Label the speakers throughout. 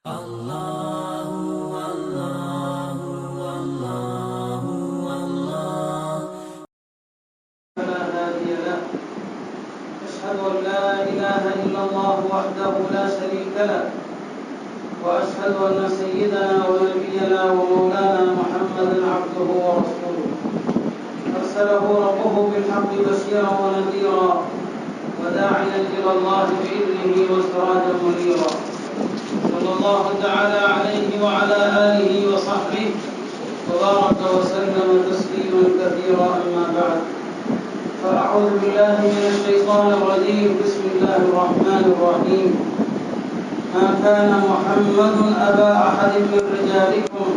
Speaker 1: فلا هادي له. أشهد أن لا إله إلا الله وحده لا شريك له، وأشهد أن سيدنا ونبينا ومولانا محمدا عبده ورسوله، أرسله ربه بالحق بشيرا ونذيرا وداعيا إلى الله بإذنه وسراجا منيرا، صلى الله تعالى عليه وعلى آله وصحبه وبارك وسلم تسليما كثيرا. أما بعد، فأعوذ بالله من الشيطان الرجيم. بسم الله الرحمن الرحيم. ما كان محمد أبا أحد من رجالكم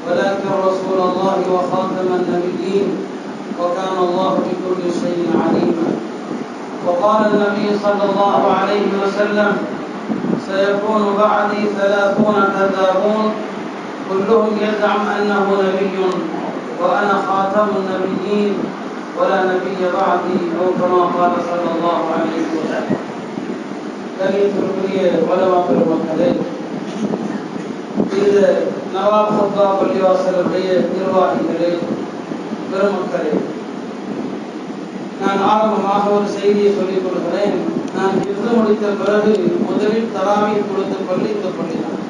Speaker 1: ولكن رسول الله وخاتم النبيين وكان الله بكل شيء عليما. وقال النبي صلى الله عليه وسلم: سيكون بعدي 30 كذابون كلهم يزعم أنه نبي وأنا خاتم النبيين ولا نبي بعدي، أو كما قال صلى الله عليه وسلم. கணியத்திற்குரிய வலமா பெருமக்களே, இது நவாப் ஹத்தா பள்ளிவாசலுடைய நிர்வாகிகளே, பெருமக்களே, நான் ஆரம்பமாக ஒரு செய்தியை சொல்லிக் கொள்கிறேன். நான் இருந்து முடித்த பிறகு முதலில் தராவி கொடுத்த பள்ளி இந்த பள்ளி தான்.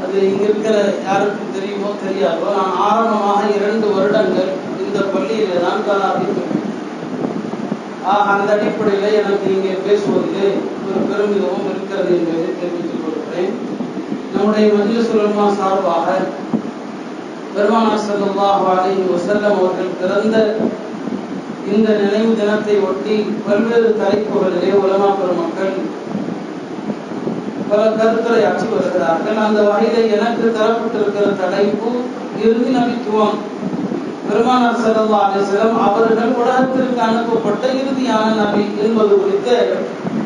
Speaker 1: அது இங்க இருக்கிற யாருக்கும் தெரியுமோ தெரியாதோ, நான் ஆரம்பமாக 2 வருடங்கள் இந்த பள்ளியில தான் தராவி சொல்லியிருக்கேன். அந்த அடிப்படையில் எனக்கு இங்கே பேசுவதிலே ஒரு பெருமிதமும் இருக்கிறது என்பதை தெரிவித்துக் கொள்கிறேன். நம்முடைய மஜ்லிஸ் உலமா சார்பாக பெருமானார் ஸல்லல்லாஹு அலைஹி வஸல்லம் அவர்கள் பிறந்த இந்த நினைவு தினத்தை ஒட்டி பல்வேறு தலைப்புகளிலே உலமா பெருமக்கள் பல கருத்துரை ஆற்றி வருகிறார்கள். அந்த வகையிலே எனக்கு தரப்பட்டிருக்கிற தலைப்பு இறுதி நபித்துவம். பெருமானார் ஸல்லல்லாஹு அலைஹி வஸல்லம் அவர்கள் உலகத்திற்கு அனுப்பப்பட்ட இறுதியான நபி என்பது குறித்த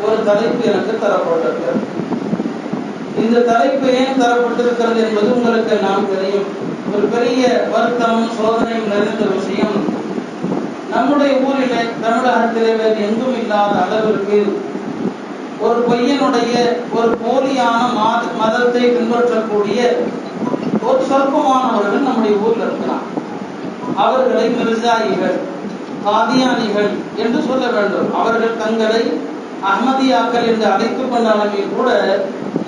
Speaker 1: ஒரு தலைப்பு எனக்கு தரப்பட்டிருக்கிறது. இந்த தலைப்பு ஏன் தரப்பட்டிருக்கிறது என்பது உங்களுக்கு நாம் தெரியும். ஒரு பெரிய வருத்தமும் சோதனையும் நிறைந்த விஷயம். நம்முடைய ஊரிலே, தமிழகத்திலே வேறு எங்கும் இல்லாத அளவிற்கு ஒரு பையனுடைய ஒரு போலியான மதத்தை பின்பற்றக்கூடிய ஒரு சொற்பமானவர்கள் நம்முடைய ஊரில் இருக்கிறார். அவர்களை மிர்சாயிகள், காதியானிகள் என்று சொல்ல வேண்டும். அவர்கள் தங்களை அஹ்மதியாக்கள் என்று அழைத்துக் கொண்ட அளவில் கூட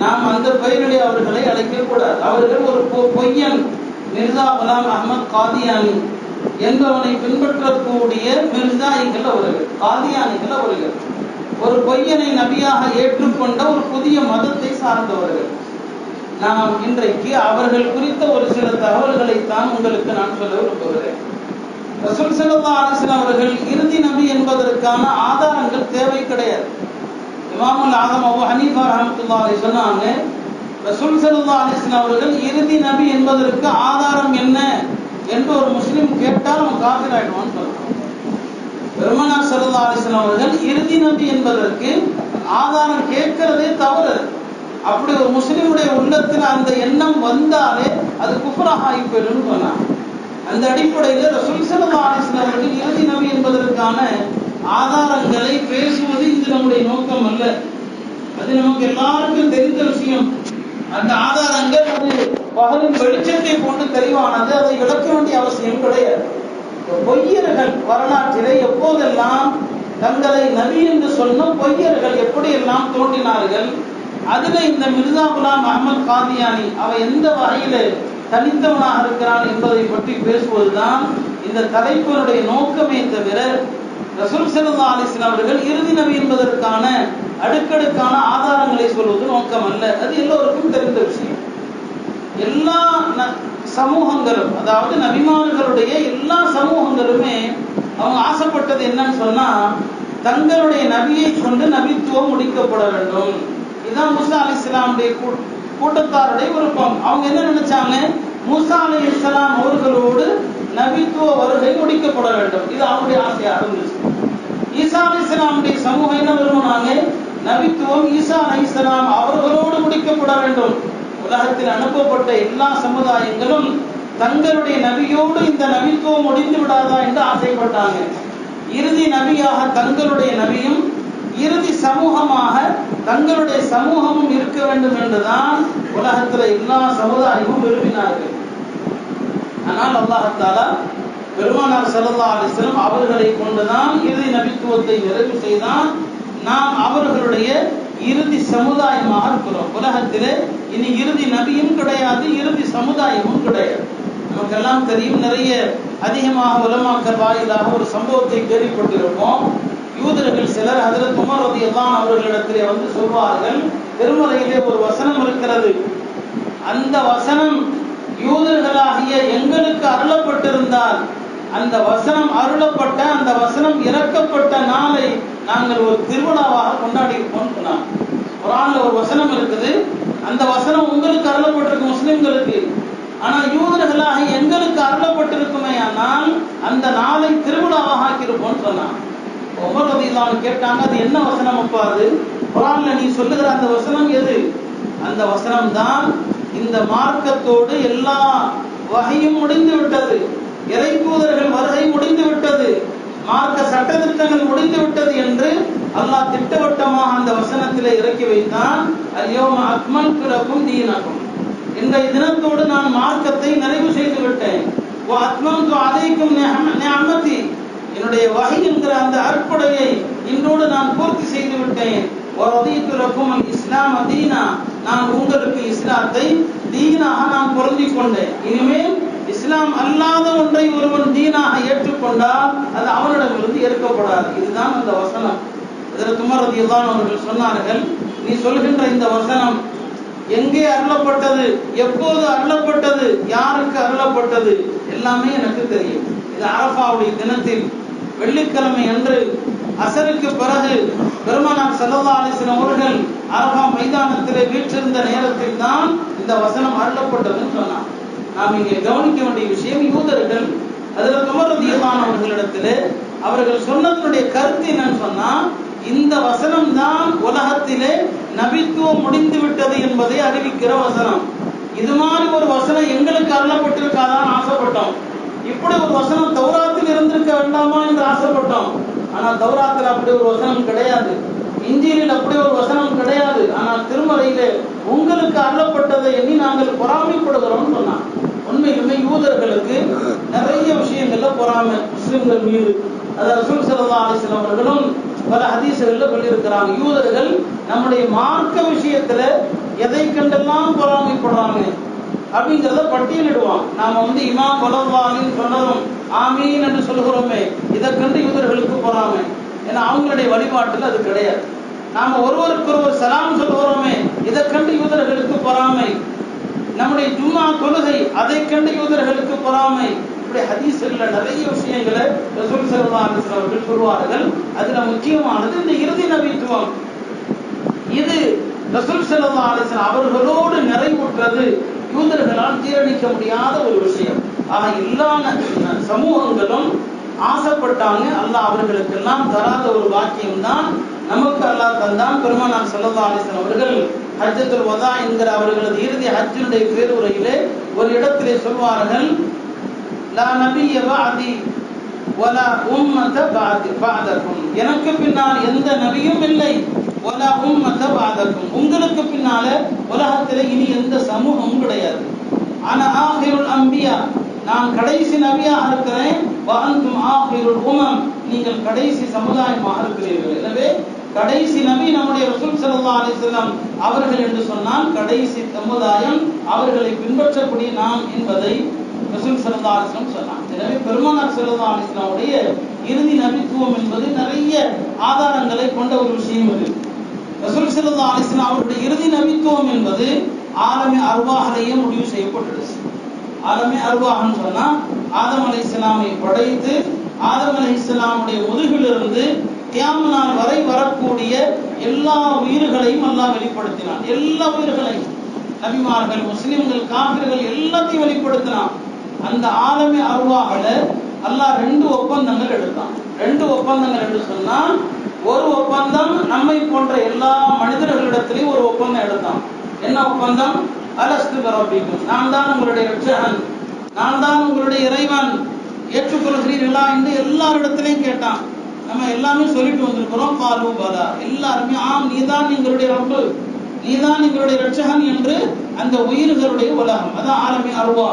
Speaker 1: நாம் அந்த பெயரிலே அவர்களை அழைக்கக்கூடாது. அவர்கள் ஒரு பொய்யன் மிர்சா குலாம் அஹ்மத் காதியானி என்பவனை பின்பற்றக்கூடிய மிர்சாயிகள் அவர்கள், காதியானிகள் அவர்கள். ஒரு பொய்யனை நபியாக ஏற்றுக்கொண்ட ஒரு புதிய மதத்தை சார்ந்தவர்கள். நாம் இன்றைக்கு அவர்கள் குறித்த ஒரு சில தகவல்களைத்தான் உங்களுக்கு நான் சொல்ல விரும்புகிறேன். ரசூல் ஸல்லல்லாஹு அலைஹி வஸல்லம் அவர்கள் இறுதி நபி என்பதற்கான ஆதாரங்கள் தேவை கிடையாது. இமாமுல் ஆஸம் அபூ ஹனீஃபா ரஹ்மத்துல்லாஹி அலைஹி சொன்னாங்க, ரசூல் ஸல்லல்லாஹு அலைஹி வஸல்லம் அவர்கள் இறுதி நபி என்பதற்கு ஆதாரம் என்ன என்று ஒரு முஸ்லிம் கேட்டால் அவன் காஃபிர் ஆயிடுவான்னு சொல்றான். பெருமானார் ஸல்லல்லாஹு அலைஹி வஸல்லம் அவர்கள் இறுதி நபி என்பதற்கு ஆதாரம் கேட்கிறதே தவறு. அப்படி ஒரு முஸ்லிமுடைய உள்ளத்தில் அந்த எண்ணம் வந்தாலே அது குஃப்ராக ஆகிப்போயிடும் சொன்னாங்க. அந்த அடிப்படையில் ரசூல் ஸல்லல்லாஹு அலைஹி வஸல்லம் அவர்கள் இறுதி நபி என்பதற்கான ஆதாரங்களை பேசுவது இது நம்முடைய நோக்கம் அல்ல. அது நமக்கு எல்லாருக்கும் தெரிந்த விஷயம். அந்த ஆதாரங்கள் அது பகலின் வெளிச்சத்தை போன்று தெளிவானது. அதை விளக்க வேண்டிய அவசியம் கிடையாது. பொய்யர்கள் வரலாற்றிலே எப்போதெல்லாம் தங்களை நபி என்று சொன்ன பொய்யர்கள் எப்படியெல்லாம் தோன்றினார்கள், அதுல இந்த மிர்சா குலாம் அஹ்மத் காதியானி அவ எந்த வகையில தனித்தவனாக இருக்கிறான் என்பதை பற்றி பேசுவதுதான் இந்த தலைப்பினுடைய நோக்கமே தவிர ரசூல் ஸல்லல்லாஹு அலைஹி வஸல்லம் அவர்கள் இறுதி நபி என்பதற்கான அடுக்கடுக்கான ஆதாரங்களை சொல்வது நோக்கம் அல்ல. அது எல்லோருக்கும் தெரிந்த விஷயம். எல்லா சமூகங்களும், அதாவது நபிமார்களுடைய எல்லா சமூகங்களுமே அவங்க ஆசைப்பட்டது என்னன்னு சொன்னா, தங்களுடைய நபியை கொண்டு நபித்துவம் முடிக்கப்பட வேண்டும். இதுதான் மூசா அலைஹிஸ்ஸலாமுடைய கூட்டத்தாருடைய விருப்பம். அவங்க என்ன நினைச்சாங்க, மூசா அலைஹிஸ்ஸலாம் அவர்களோடு நபித்துவ வருகை முடிக்கப்பட வேண்டும். இது அவருடைய ஆசையாக இருந்துச்சு. ஈசா அலைஹிஸ்ஸலாமுடைய சமூகம் என்ன விரும்பினாங்க, நபித்துவம் ஈசா அலைஹிஸ்ஸலாம் அவர்களோடு முடிக்கப்பட வேண்டும். உலகத்தில் அனுப்பப்பட்ட எல்லா சமுதாயங்களும் தங்களுடைய நபியோடு இந்த நபித்துவம் முடிந்து விடாதா என்று ஆசைப்பட்டாங்க. இறுதி நபியாக தங்களுடைய நபியும் இறுதி சமூகமாக தங்களுடைய சமூகமும் இருக்க வேண்டும் என்றுதான் உலகத்துல எல்லா சமுதாயமும் விரும்பினார்கள். ஆனால் அல்லாஹ் தஆலா பெருமானார் ஸல்லல்லாஹு அலைஹி வஸல்லம் அவர்களை கொண்டுதான் இறுதி நபித்துவத்தை நிறைவு செய்தான். நாம் அவர்களுடைய இறுதி சமுதாயமாக இருக்கிறோம். உலகத்திலே இனி இறுதி நபியும் கிடையாது, இறுதி சமுதாயமும் கிடையாது. நமக்கெல்லாம் தெரியும், நிறைய அதிகமாக உலமாக்கள் வாயிலாக ஒரு சம்பவத்தை கேள்விப்பட்டிருப்போம். யூதர்கள் சிலர் ஹஜ்ரத் உமர் ரலியல்லாஹு அவர்களிடத்திலே வந்து சொல்வார்கள், திருமறையிலே ஒரு வசனம் இருக்கிறது, அந்த வசனம் யூதர்களாகிய எங்களுக்கு அருளப்பட்டிருந்தால் அந்த வசனம் அருளப்பட்ட அந்த வசனம் இறக்கப்பட்ட நாளை நாங்கள் ஒரு திருவிழாவாக கொண்டாடி இருப்போம் சொன்னாங்க. குர்ஆன்ல ஒரு வசனம் இருக்குது, அந்த வசனம் உங்களுக்கு அருளப்பட்டிருக்கு முஸ்லிம்களுக்கு, ஆனால் யூதர்களாக எங்களுக்கு அருளப்பட்டிருக்குமே, ஆனால் அந்த நாளை திருவிழாவாக ஆக்கியிருப்போம் சொன்னாங்க. உமர் ரலியல்லாஹு கேட்டாங்க, அது என்ன வசனம் அப்பா? அது குர்ஆன்ல நீ சொல்லுகிற அந்த வசனம் எது? அந்த வசனம் தான், இந்த மார்க்கத்தோடு எல்லா வகையும் முடிந்து விட்டது, இறை தூதர்கள் வருகை முடிந்து விட்டது, மார்க்க சட்டத்திட்டங்கள் முடிந்து விட்டது என்று அல்லாஹ் திட்டவட்டமாக அந்த வசனத்திலே இறக்கி வைத்தான். அல்யௌம அக்மல்து லகும் தீனகும், இன்றைய தினத்தோடு நான் மார்க்கத்தை நிறைவு செய்து விட்டேன். வ அத்மம்து அலைக்கும் நிஅமதி, என்னுடைய வஹி என்கிற அந்த அற்புடையை இன்றோடு நான் பூர்த்தி செய்து விட்டேன். வ ரதீது லகும் அல் இஸ்லாம் தீனா, நான் உங்களுக்கு இஸ்லாத்தை தீனாக நான் பொருந்திக் கொண்டேன். இனிமேல் இஸ்லாம் அல்லாத ஒன்றை ஒருவன் தீனாக ஏற்றுக்கொண்டால் அது அவனிடமிருந்து ஏற்கப்படாது. இதுதான் அந்த வசனம். ஹஜ்ரத் உமர் ரலியல்லாஹு அவர்கள் சொன்னார்கள், நீ சொல்கின்ற இந்த வசனம் எங்கே அருளப்பட்டது, எப்போது அருளப்பட்டது, யாருக்கு அருளப்பட்டது எல்லாமே எனக்கு தெரியும். இது அரஃபாவுடைய தினத்தில் வெள்ளிக்கிழமை அன்று அசருக்கு பிறகு பெருமானார் ஸல்லல்லாஹு அலைஹி வஸல்லம் அவர்கள் அரஃபா மைதானத்திலே வீற்றிருந்த நேரத்தில் தான் இந்த வசனம் அருளப்பட்டதுன்னு சொன்னார். நாம் இங்கே கவனிக்க வேண்டிய விஷயம், யூதர்கள் ஹஜ்ரத் உமர் ரலியல்லாஹு அவர்களிடத்திலே அவர்கள் சொன்னதனுடைய கருத்து என்னன்னு சொன்னா, இந்த வசனம் தான் உலகத்திலே நபித்துவம் முடிந்து விட்டது என்பதை அறிவிக்கிற வசனம். இது மாதிரி ஒரு வசனம் எங்களுக்கு அருளப்பட்டிருக்காதான் ஆசைப்பட்டோம். இப்படி ஒரு வசனம் தௌராத்தில் இருந்திருக்க வேண்டாமா என்று ஆசைப்பட்டோம். ஆனால் தௌராத்தில் அப்படி ஒரு வசனம் கிடையாது, இன்ஜீலில் அப்படி ஒரு வசனம் கிடையாது. ஆனால் திருமறையிலே உங்களுக்கு அருளப்பட்டதை எண்ணி நாங்கள் பொறாமைப்படுகிறோம் சொன்னான். உண்மையிலுமே யூதர்களுக்கு நிறைய விஷயங்கள்ல பொறாமை முஸ்லிம்கள் மீது. அது ரசூல் ஸல்லல்லாஹு அலைஹி வஸல்லம் அவர்களும் பல ஹதீஸ்கள்ல சொல்லியிருக்கிறாங்க, யூதர்கள் நம்முடைய மார்க்க விஷயத்துல எதை கண்டெல்லாம் பொறாமைப்படுறாங்க அப்படிங்கிறத பட்டியலிடுவான். நாம இமாம் வலல்லாஹின்னு சொன்னதும் ஆமீன் என்று சொல்கிறோமே, இதை கண்டு யூதர்களுக்கு பொறாமை. ஏன்னா அவங்களுடைய வழிபாட்டில் அது கிடையாது. நாம ஒருவருக்கு ஒருவர் சலாம் சொல்கிறோமே, இதை கண்டு யூதர்களுக்கு பொறாமை. நம்முடைய ஜும்மா தொழுகை, அதை கண்டு யூதர்களுக்கு பொறாமை. இப்படி ஹதீஸ்ல நிறைய விஷயங்களை ரசூல் ஸல்லல்லாஹு அலைஹி வஸல்லம் அவர்கள் சொல்வார்கள். அதுல முக்கியமானது இந்த இறுதி நபித்துவம். இது ரசூல் ஸல்லல்லாஹு அலைஹி வஸல்லம் அவர்களோடு நிறைவுற்றது யூதர்களால் ஜீரணிக்க முடியாத ஒரு விஷயம். ஆக எல்லா சமூகங்களும் ஆசைப்பட்டாங்க, அல்லாஹ் அவர்களுக்கெல்லாம் தராத ஒரு வாக்கியம் தான் நமக்கு அல்லாஹ் தந்தான். பெருமானார் ஸல்லல்லாஹு அலைஹி வஸல்லம் அவர்கள் ஹஜ்ஜத்துல் வதா என்கிற அவர்களது இறுதி ஹஜ்ஜுடைய பேருரையிலே ஒரு இடத்திலே சொல்வார்கள், லா நபிய பஅதி வலா உம்மத பஅதகும், எனக்கு பின்னால் எந்த நபியும் இல்லை, வலா உம்மத பஅதகும், உங்களுக்கு பின்னால உலகத்திலே இனி எந்த சமூகமும் கிடையாது. ஆனா ஆகிருல் அம்பியா, நான் கடைசி நபியாக இருக்கிறேன். வ அன்தும் ஆகிருல் உமம், நீங்கள் கடைசி சமுதாயமாக இருக்கிறீர்கள். எனவே கடைசி நபி நம்முடைய ரசூல் ஸல்லல்லாஹு அலைஹி வஸல்லம் அவர்கள் என்று சொன்னால் கடைசி சமுதாயம், அவர்களை பின்பற்றக்கூடிய நாம் என்பதை ரசூல் ஸல்லல்லாஹு அலைஹி வஸல்லம் சொன்னார். எனவே பெருமானார் ஸல்லல்லாஹு அலைஹி வஸல்லம் உடைய இறுதி நபித்துவம் என்பது நிறைய ஆதாரங்களை கொண்ட ஒரு விஷயம். இது ரசூல் ஸல்லல்லாஹு அலைஹி வஸல்லம் அவருடைய இறுதி நபித்துவம் என்பது ஆலமே அர்வாஹிலேயே முடிவு செய்யப்பட்டது. ஆலமே அர்வாஹ்னு சொன்னா ஆதம் அலைஹிஸ்ஸலாமை படைத்து ஆதம் அலைஹிஸ்ஸலாமுடைய முதுகிலிருந்து கியாமத் நாள் வரை வரக்கூடிய எல்லா உயிர்களையும் அல்லாஹ் வெளிப்படுத்தினான். எல்லா உயிர்களையும், நபிமார்கள், முஸ்லிம்கள், காஃபிர்கள் எல்லாத்தையும் வெளிப்படுத்தினான். அந்த ஆலமே அர்வாஹ்ல அல்லாஹ் 2 ஒப்பந்தங்கள் எடுத்தான். 2 ஒப்பந்தங்கள் என்று சொன்னால், ஒரு ஒப்பந்தம் நம்மை போன்ற எல்லா மனிதர்களிடத்திலையும் ஒரு ஒப்பந்தம் எடுத்தான். என்ன ஒப்பந்தம்? அலஸ்து பிரபிக்கும், நான் தான் உங்களுடைய ரட்சகன், நான் தான் உங்களுடைய இறைவன், ஏற்றுக்கொள்கிறீர்களா என்று எல்லாரிடத்திலையும் கேட்டான். நம்ம எல்லாமே சொல்லிட்டு வந்திருக்கிறோம். காலு பலா, எல்லாருமே ஆம் நீதான் எங்களுடைய ரப்பு, நீதான் எங்களுடைய ரட்சகன் என்று அந்த உயிர்களுடைய உலகம், அதான் ஆலமே அருவா,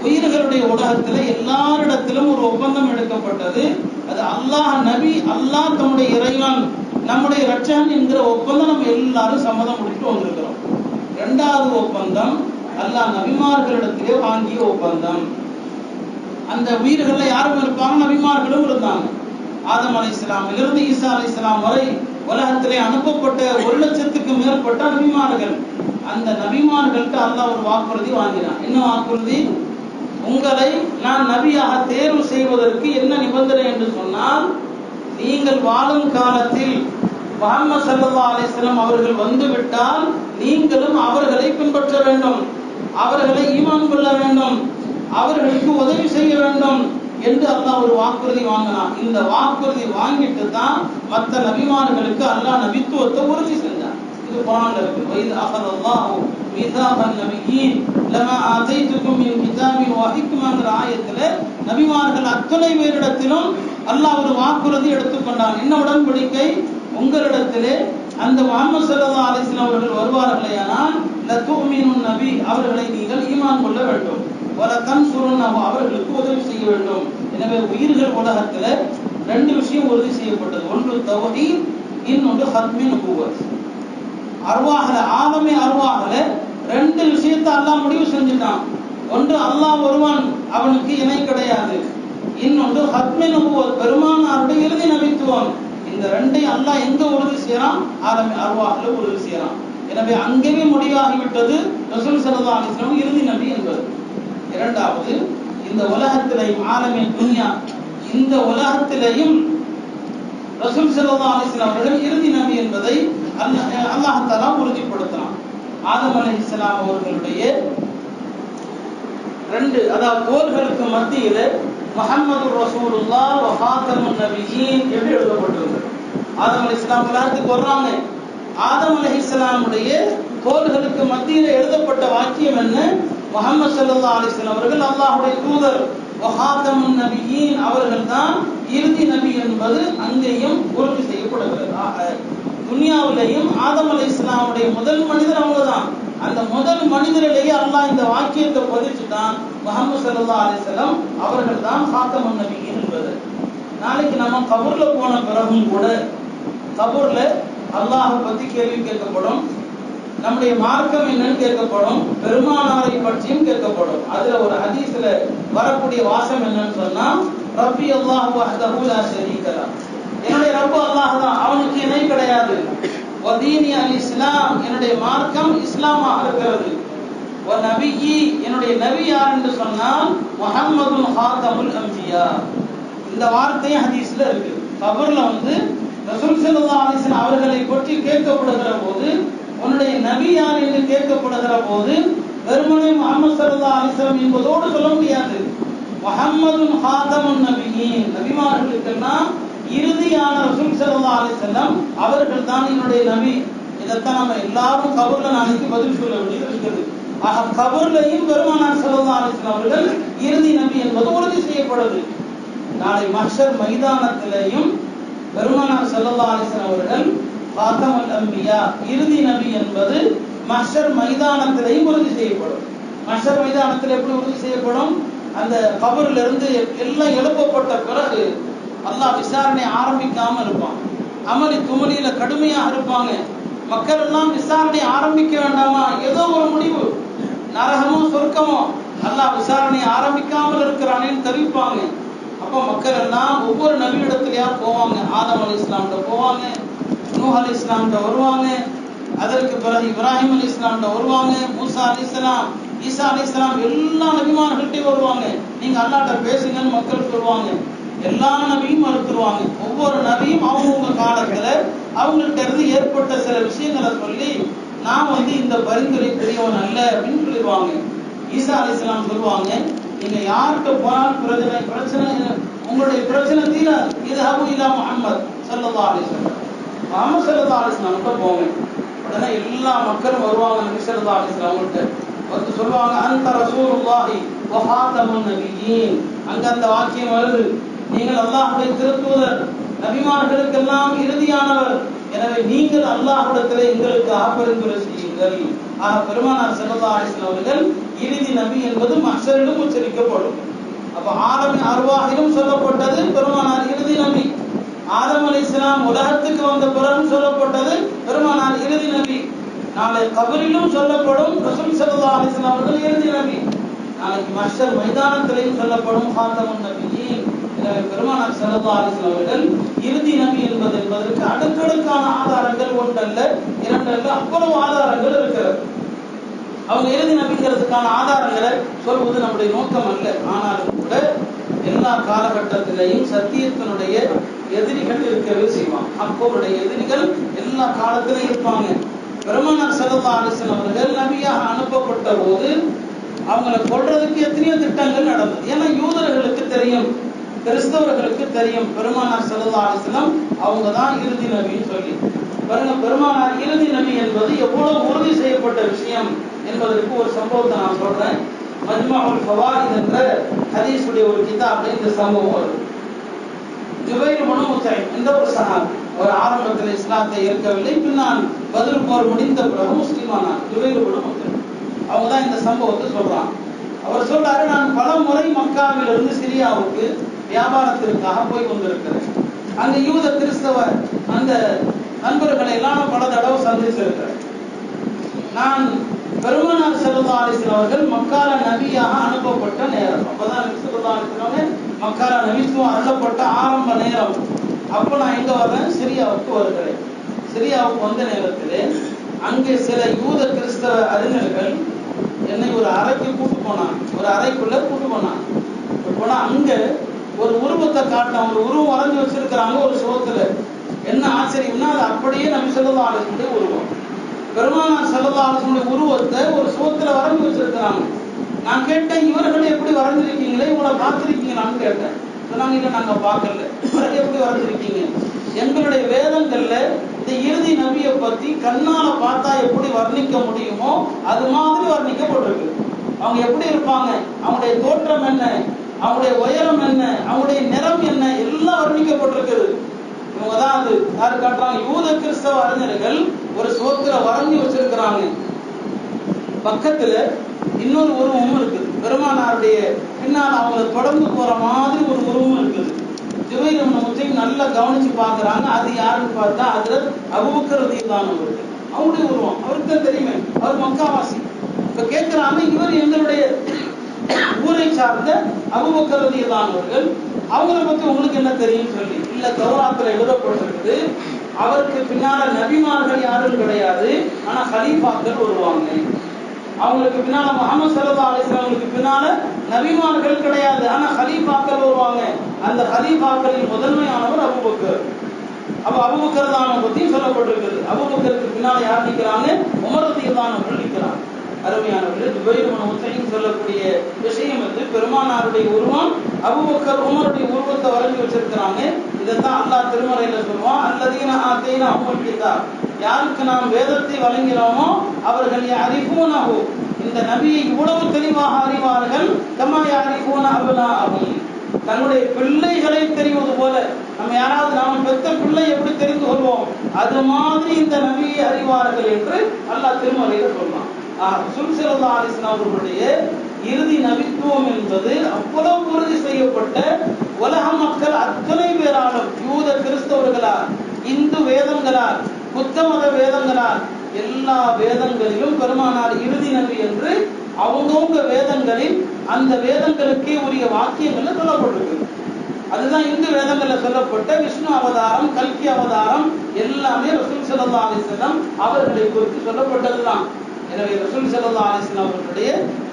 Speaker 1: உயிர்களுடைய உலகத்துல எல்லாரிடத்திலும் ஒரு ஒப்பந்தம் எடுக்கப்பட்டது. அது அல்லாஹ் நபி, அல்லாஹ் தம்முடைய இறைவன், நம்முடைய ரட்சகன் என்கிற ஒப்பந்தம் நம்ம எல்லாரும் சம்மதம் முடிச்சுட்டு வந்திருக்கிறோம். இரண்டாவது ஒப்பந்தம் அல்லாஹ் நபிமார்களிடத்திலே வாங்கிய ஒப்பந்தம். அந்த உயிர்கள்ல யாரும் இருப்பாங்க, நபிமார்களும் இருந்தாங்க. ஆதம் அலைஹிஸ்ஸலாமிலிருந்து ஈசா அலைஹிஸ்ஸலாம் வரை உலகத்திலே அனுப்பப்பட்ட 1,00,000க்கு மேற்பட்ட நபிமார்கள். அந்த நபிமார்கள்ட்ட அல்லாஹ் ஒரு வாக்குறுதி வாங்கினான். என்ன வாக்குறுதி? உங்களை நான் நபியாக தேர்வு செய்வதற்கு என்ன நிபந்தனை என்று சொன்னால், நீங்கள் வாழும் காலத்தில் முஹம்மது ஸல்லல்லாஹு அலைஹி வஸல்லம் அவர்கள் வந்துவிட்டால் நீங்களும் அவர்களை பின்பற்ற வேண்டும், அவர்களை ஈமான் கொள்ள வேண்டும், அவர்களுக்கு உதவி செய்ய வேண்டும் என்று அல்லாஹ் ஒரு வாக்குறுதி வாங்கினான். இந்த வாக்குறுதி வாங்கிட்டு தான் மற்ற நபிமார்களுக்கு அல்லாஹ் நபித்துவத்தை உறுதி செஞ்சான். இது குர்ஆன்ல இருக்கு. வைத் அஹதல்லாஹு மீசாகன் நபியீன் லமா ஆதைதுகும் மின் கிதாபின் வ ஹிக்மங்கிற ஆயத்துல நபிமார்கள் அத்தனை பேரிடத்திலும் அல்லாஹ் ஒரு வாக்குறுதி எடுத்துக்கொண்டான். என்ன உடன்படிக்கை? உங்களிடத்திலே அந்த முஹம்மது ஸல்லல்லாஹு அலைஹி வஸல்லம் அவர்கள் வருவார்களேயானால் லதுமினுன் நபி, அவர்களை நீங்கள் ஈமான் கொள்ள வேண்டும், வல தன்சுருன்னஹு, அவர்களுக்கு உதவி செய்ய வேண்டும். எனவே உயிர்கள் உலகத்துல ரெண்டு விஷயம் உறுதி செய்யப்பட்டது. ஒன்று தௌஹீத், இன்னொன்று ஹத்மி நுபுவத். அர்வாஹ்ல ஆலமே அர்வாஹ்ல ரெண்டு விஷயத்தை அல்லாஹ் முடிவு செஞ்சுட்டான். ஒன்று அல்லாஹ் ஒருவன், அவனுக்கு இணை கிடையாது. இன்னொன்று ஹத்மி நுபுவத், பெருமானாருடைய இறுதி நபித்துவம். இந்த ரெண்டையும் அல்லாஹ் எங்க உறுதி செய்யறான்? ஆலமே அர்வாஹ்ல உறுதி செய்யறான். எனவே அங்கேயே முடிவாகிவிட்டது ரசூல் ஸல்லல்லாஹு அலைஹி வஸல்லம் இறுதி நபி என்பது. இரண்டாவது, இந்த உலகத்திலேயும் ஆலமே துன்யா, இந்த உலகத்திலேயும் ரசூல் ஸல்லல்லாஹு அலைஹி வஸல்லம் அவர்கள் இறுதி நபி என்பதை அல்லாஹ் தஆலா உறுதிப்படுத்தினான். ஆதம் அலைஹிஸ்ஸலாம் அவர்களுடைய ரெண்டு, அதாவது கோள்களுக்கு மத்தியில முஹம்மது ரசூலுல்லாஹ் வ ஃபாத்திமுன் நபியீன் என்று எழுதப்பட்டிருந்தது. ஆதம் அலைஹிஸ்ஸலாம் உலகத்துக்கு வர்றாங்க. ஆதம் அலைஹிஸ்ஸலாமுடைய கோள்களுக்கு மத்தியில எழுதப்பட்ட வாக்கியம் என்ன? முஹம்மது ஸல்லல்லாஹு அலைஹி வஸல்லம் அவர்கள் அல்லாஹ்வுடைய தூதர், வ ஃபாத்திமுன் நபியீன், அவர்கள் தான் இறுதி நபி என்பது அங்கேயும் உறுதி செய்யப்படுகிறது. துன்யாவிலேயும் ஆதம் அலைஹிஸ்ஸலாமுடைய முதல் மனிதர் அவங்க தான். அந்த முதல் மனிதரிலேயே அல்லாஹ் இந்த வாக்கியத்தை பதிச்சுட்டான், முஹம்மது ஸல்லல்லாஹு அலைஹி வஸல்லம் அவர்கள் தான் ஃபாத்திமுன் நபியீன் என்பது. நாளைக்கு நம்ம கபர்ல போன பிறகும் கூட கபர்ல அல்லாஹ் பத்தி கேள்வி கேட்கப்படும், நம்முடைய மார்க்கம் என்னன்னு கேட்கப்படும், பெருமானாரை பற்றியும் கேட்கப்படும். அதுல ஒரு ஹதீஸ்ல வரக்கூடிய வாசம் என்னன்னு சொன்னா, ரப்பி அல்லாஹு வஹ்தஹு லா ஷரீக லஹ், என்னுடைய ரப்பு அல்லாஹ் தான், அவனுக்கு இணை கிடையாது. வ தீனி அல் இஸ்லாம், என்னுடைய மார்க்கம் இஸ்லாமாக இருக்கிறது. வ நபியி, என்னுடைய நபி யார் என்று சொன்னால் முஹம்மதுன் ஹாத்தமுல் அன்பியா. இந்த வார்த்தை ஹதீஸ்ல இருக்கு. கபர்ல ரசூல் ஸல்லல்லாஹு அலைஹி வஸல்லம் அவர்களை பற்றி கேட்கப்படுகிற போது, உன்னுடைய நபி யார் என்று கேட்கப்படுகிற போது வெறுமனே முஹம்மது ஸல்லல்லாஹு அலைஹி வஸல்லம் என்பதோடு சொல்ல முடியாது. முஹம்மதுன் ஹாத்தமுன் நபியீன், நபிமார்களுக்கெல்லாம் இறுதியான ரசூல் ஸல்லல்லாஹு அலைஹி வஸல்லம் அவர்கள் தான் என்னுடைய நபி. இதைத்தான் நம்ம எல்லாரும் கபர்ல நாளைக்கு பதில் சொல்ல வேண்டியது இருக்குது. ஆக கபர்லையும் பெருமானார் ஸல்லல்லாஹு அலைஹி வஸல்லம் அவர்கள் இறுதி நபி என்பது உறுதி செய்யப்படுது. நாளை மஹ்ஷர் மைதானத்திலேயும் பெருமானார் ஸல்லல்லாஹு அலைஹி வஸல்லம் அவர்கள் ஃபாத்திமுல் அன்பியா, இறுதி நபி என்பது மஹ்ஷர் மைதானத்திலேயும் உறுதி செய்யப்படும். மஹ்ஷர் மைதானத்தில் எப்படி உறுதி செய்யப்படும்? அந்த கபர்ல இருந்து எல்லாம் எழுப்பப்பட்ட பிறகு அல்லாஹ் விசாரணை ஆரம்பிக்காம இருப்பான். அமளி துமளியில கடுமையாக இருப்பாங்க. மக்கள் எல்லாம் விசாரணை ஆரம்பிக்க வேண்டாமா, ஏதோ ஒரு முடிவு, நரகமோ சொர்க்கமோ, அல்லாஹ் விசாரணை ஆரம்பிக்காமல் இருக்கிறானேன்னு தெரிவிப்பாங்க. அப்போ மக்கள் எல்லாம் ஒவ்வொரு நபியிடத்திலேயா போவாங்க. ஆதம் அலைஹிஸ்ஸலாம்கிட்ட போவாங்க, நூஹ் அலைஹிஸ்ஸலாம்கிட்ட வருவாங்க, அதற்கு பிறகு இப்ராஹிம் அலைஹிஸ்ஸலாம்கிட்ட வருவாங்க, மூசா அலைஹிஸ்ஸலாம், ஈசா அலைஹிஸ்ஸலாம், எல்லா நபிமார்கள்ட்டையும் வருவாங்க. நீங்க அல்லாஹ்ட்ட பேசுங்கன்னு மக்கள் சொல்லுவாங்க. எல்லா நபியும் மறுத்துருவாங்க. ஒவ்வொரு நபியும் அவங்கவுங்க காலத்துல அவங்கள்ட்ட இருந்து ஏற்பட்ட சில விஷயங்களை சொல்லி, நான் இந்த பரிந்துரை பெரியவன் அல்ல அப்படின்னு சொல்லிடுவாங்க. ஈசா அலைஹிஸ்ஸலாம் சொல்லுவாங்க, நீங்க யார்கிட்ட போனாலும் பிரச்சனை உங்களுடைய பிரச்சனை தீர, இத்ஹபு இலா முஹம்மது ஸல்லல்லாஹு அலைஹி வஸல்லம், முஹம்மது ஸல்லல்லாஹு அலைஹி வஸல்லம் போங்க. உடனே எல்லா மக்களும் வருவாங்க நபி ஸல்லல்லாஹு அலைஹி வஸல்லம் அவங்கள்ட்ட சொல்லுவாங்க, அன்த ரசூலுல்லாஹி வ ஃபாத்திமுன் நபியீன். அங்க அந்த வாக்கியம் வருது, நீங்கள் அல்லாஹ்வுடைய திருத்தூதர், நபிமார்களுக்கெல்லாம் இறுதியானவர். எனவே நீங்கள் அல்லாஹ்விடத்திலே எங்களுக்காக பரிந்துரை செய்யுங்கள். ஆக பெருமானார் ஸல்லல்லாஹு அலைஹி வஸல்லம் அவர்கள் இறுதி நபி என்பது மஹ்ஷரிலும் உச்சரிக்கப்படும். அப்ப ஆதம் அர்வாஹிலும் சொல்லப்பட்டது பெருமானார் இறுதி நபி. ஆதம் அலைஹிஸ்ஸலாம் உலகத்துக்கு வந்த பிறகு சொல்லப்பட்டது பெருமானார் இறுதி நபி. நாளை கபரிலும் சொல்லப்படும் ரசூல் ஸல்லல்லாஹு அலைஹி வஸல்லம் அவர்கள் இறுதி நபி. நாளைக்கு மஹ்ஷர் மைதானத்திலேயும் சொல்லப்படும் ஹாத்தமுன் நபியீன். எனவே பெருமானார் ஸல்லல்லாஹு அலைஹி வஸல்லம் அவர்கள் இறுதி நபி என்பதற்கு அடுக்கடுக்கான ஆதாரங்கள் ஒன்றல்ல இரண்டல்ல அவ்வளவு ஆதாரங்கள் இருக்கிறது. அவங்க இறுதி நபிங்கிறதுக்கான ஆதாரங்களை சொல்வது நம்முடைய நோக்கம் அல்ல. ஆனாலும் கூட எல்லா காலகட்டத்திலையும் சத்தியத்தினுடைய எதிரிகள் இருக்கவே செய்வாங்க. அப்போருடைய எதிரிகள் எல்லா காலத்திலையும் இருப்பாங்க. பெருமானார் ஸல்லல்லாஹு அலைஹி வஸல்லம் அவர்கள் நபியாக அனுப்பப்பட்ட போது அவங்களை கொல்றதுக்கு எத்தனையோ திட்டங்கள் நடந்தது. ஏன்னா யூதர்களுக்கு தெரியும், கிறிஸ்தவர்களுக்கு தெரியும் பெருமானார் ஸல்லல்லாஹு அலைஹி வஸல்லம் அவங்க தான் இறுதி நபின்னு சொல்லி. பாருங்க, பெருமானார் இறுதி நபி என்பது எவ்வளவு உறுதி செய்யப்பட்ட விஷயம் என்பதற்கு ஒரு சம்பவத்தை நான் சொல்றேன். மஜ்மஉல் ஃபவாயித் என்ற ஹதீஸுடைய ஒரு கிதாப்ல இந்த சம்பவம் வருது. ஜுபைர் இப்னு முத்இம் என்ற ஒரு சஹாபி, ஒரு ஆரம்பத்தில் இஸ்லாத்தை ஏற்கவில்லை, பின்னால் பத்ர் போர் முடிந்த பிறகு முஸ்லிமானார். ஜுபைர் இப்னு முத்இம் அவங்க தான் இந்த சம்பவத்தை சொல்றாங்க. அவர் சொல்றாரு, நான் பல முறை மக்காவிலிருந்து சிரியாவுக்கு வியாபாரத்திற்காக போய் கொண்டிருக்கிறேன். அங்க யூத கிறிஸ்தவ அந்த நண்பர்களை எல்லாம் பல தடவை சந்திச்சிருக்கிறேன். நான் பெருமானார் ஸல்லல்லாஹு அலைஹி வஸல்லம் அவர்கள் மக்கால நபியாக அனுப்பப்பட்ட நேரம், அப்பதான் நபி ஸல்லல்லாஹு அலைஹி வஸல்லம் மக்கால நபித்துவம் அருளப்பட்ட ஆரம்ப நேரம். அப்ப நான் எங்க வர்றேன்? சிரியாவுக்கு வருகிறேன். சிரியாவுக்கு வந்த நேரத்திலே அங்கே சில யூத கிறிஸ்தவ அறிஞர்கள் என்னை ஒரு அறைக்கு கூட்டு போனாங்க. ஒரு அறைக்குள்ள கூட்டு போனாங்க. போனா அங்க ஒரு உருவத்தை காட்டின, ஒரு உருவம் வரைஞ்சு வச்சிருக்கிறாங்க ஒரு சுவத்துல. என்ன ஆச்சரியம்னா அது அப்படியே நபி ஸல்லல்லாஹு அலைஹி வஸல்லம் உருவம். பெருமானார் ஸல்லல்லாஹு அலைஹி வஸல்லம் உருவத்தை ஒரு சுவத்துல வரைஞ்சு வச்சிருக்கிறாங்க. நான் கேட்டேன், இவர்கள் எப்படி வரைஞ்சிருக்கீங்களே, இவங்களை பார்த்திருக்கீங்களான்னு கேட்டேன். சொன்னாங்க, இல்லை நாங்க பார்க்கல. இவர்கள் எப்படி வரைஞ்சிருக்கீங்க? எங்களுடைய வேதங்கள்ல இந்த இறுதி நபியை பத்தி கண்ணால பார்த்தா எப்படி வர்ணிக்க முடியுமோ அது மாதிரி வர்ணிக்கப்பட்டிருக்கு. அவங்க எப்படி இருப்பாங்க, அவங்களுடைய தோற்றம் என்ன, அவங்களுடைய உயரம் என்ன, அவங்களுடைய நிறம் என்ன, எல்லாம் வர்ணிக்கப்பட்டிருக்குது. இவங்கதான் அது யாரு காட்டுறாங்க? யூத கிறிஸ்தவ அறிஞர்கள் ஒரு சுவத்துல வரைஞ்சி வச்சிருக்கிறாங்க. பக்கத்துல இன்னொரு உருவமும் இருக்குது. பெருமானாருடைய பின்னால் அவங்களை தொடர்ந்து போற மாதிரி ஒரு உருவமும் இருக்குது. ஜுபைர் இப்னு முத்இம் நல்லா கவனிச்சு பாக்குறாங்க. அது யாருன்னு பார்த்தா ஹஜ்ரத் அபூபக்கர் ரலியல்லாஹு அன்ஹு. அவருடைய உருவம் அவருக்கு தான் தெரியுமே, அவர் மக்காவாசி. இப்ப கேட்கிறாங்க, இவர் எங்களுடைய ஊரை சார்ந்த அபூபக்கர் ரலியல்லாஹு அன்ஹு அவர்கள், அவங்களை பத்தி உங்களுக்கு என்ன தெரியும் சொல்லி. இல்ல, தௌராத்துல எழுதப்பட்டிருக்குது, அவருக்கு பின்னால நபிமார்கள் யாரும் கிடையாது, ஆனா கலீஃபாக்கள் வருவாங்க. அவங்களுக்கு பின்னால முஹம்மது ஸல்லல்லாஹு அலைஹி வஸல்லம் அவங்களுக்கு பின்னால நபிமார்கள் கிடையாது, ஆனா கலீஃபாக்கள் வருவாங்க. அந்த கலீஃபாக்களில் முதன்மையானவர் அபூபக்கர். அப்ப அபூபக்கர் தான் பத்தி சொல்லப்பட்டிருக்கிறது. அபூபக்கருக்கு பின்னால யார் நிற்கிறாங்க? உமர் ரலியல்லாஹு அன்ஹு நிற்கிறாங்க. அருமையானவர்கள், ஜுபைர் இப்னு முத்இம் சொல்லக்கூடிய விஷயம் வந்து பெருமானாருடைய உருவம் அபூபக்கர் உமருடைய உருவத்தை வரைஞ்சி வச்சிருக்கிறாங்க. இதைத்தான் அல்லாஹ் திருமறையில சொல்லுவான், அல்லதீன ஆதைனாஹுல் கிதாப், யாருக்கு நாம் வேதத்தை வழங்கினோமோ அவர்கள் யஅரிஃபூனஹு, இந்த நபியை இவ்வளவு தெளிவாக அறிவார்கள், கமா யஅரிஃபூன அப்னாஅஹும், தன்னுடைய பிள்ளைகளை தெரிவது போல. நம்ம யாராவது நாம பெத்த பிள்ளை எப்படி தெரிந்து கொள்வோம், அது மாதிரி இந்த நபியை அறிவார்கள் என்று அல்லாஹ் திருமறையில சொல்றான். ரசூல் ஸல்லல்லாஹு அலைஹி வஸல்லம் அவர்களுடைய இறுதி நபித்துவம் என்பது அவ்வளவு உறுதி செய்யப்பட்ட உலக மக்கள் அத்தனை பேராலும், யூத கிறிஸ்தவர்களால், இந்து வேதங்களால், புத்த மத வேதங்களால், எல்லா வேதங்களிலும் பெருமானார் இறுதி நபி என்று அவங்கவுங்க வேதங்களில் அந்த வேதங்களுக்கே உரிய வாக்கியங்கள்ல சொல்லப்பட்டிருக்கு. அதுதான் இந்து வேதங்கள்ல சொல்லப்பட்ட விஷ்ணு அவதாரம், கல்கி அவதாரம் எல்லாமே ரசூல் ஸல்லல்லாஹு அலைஹி வஸல்லம் அவர்களை குறித்து சொல்லப்பட்டதுதான். எனவே ரசூல் ஸல்லல்லாஹு அலைஹி வஸல்லம் அவர்களுடைய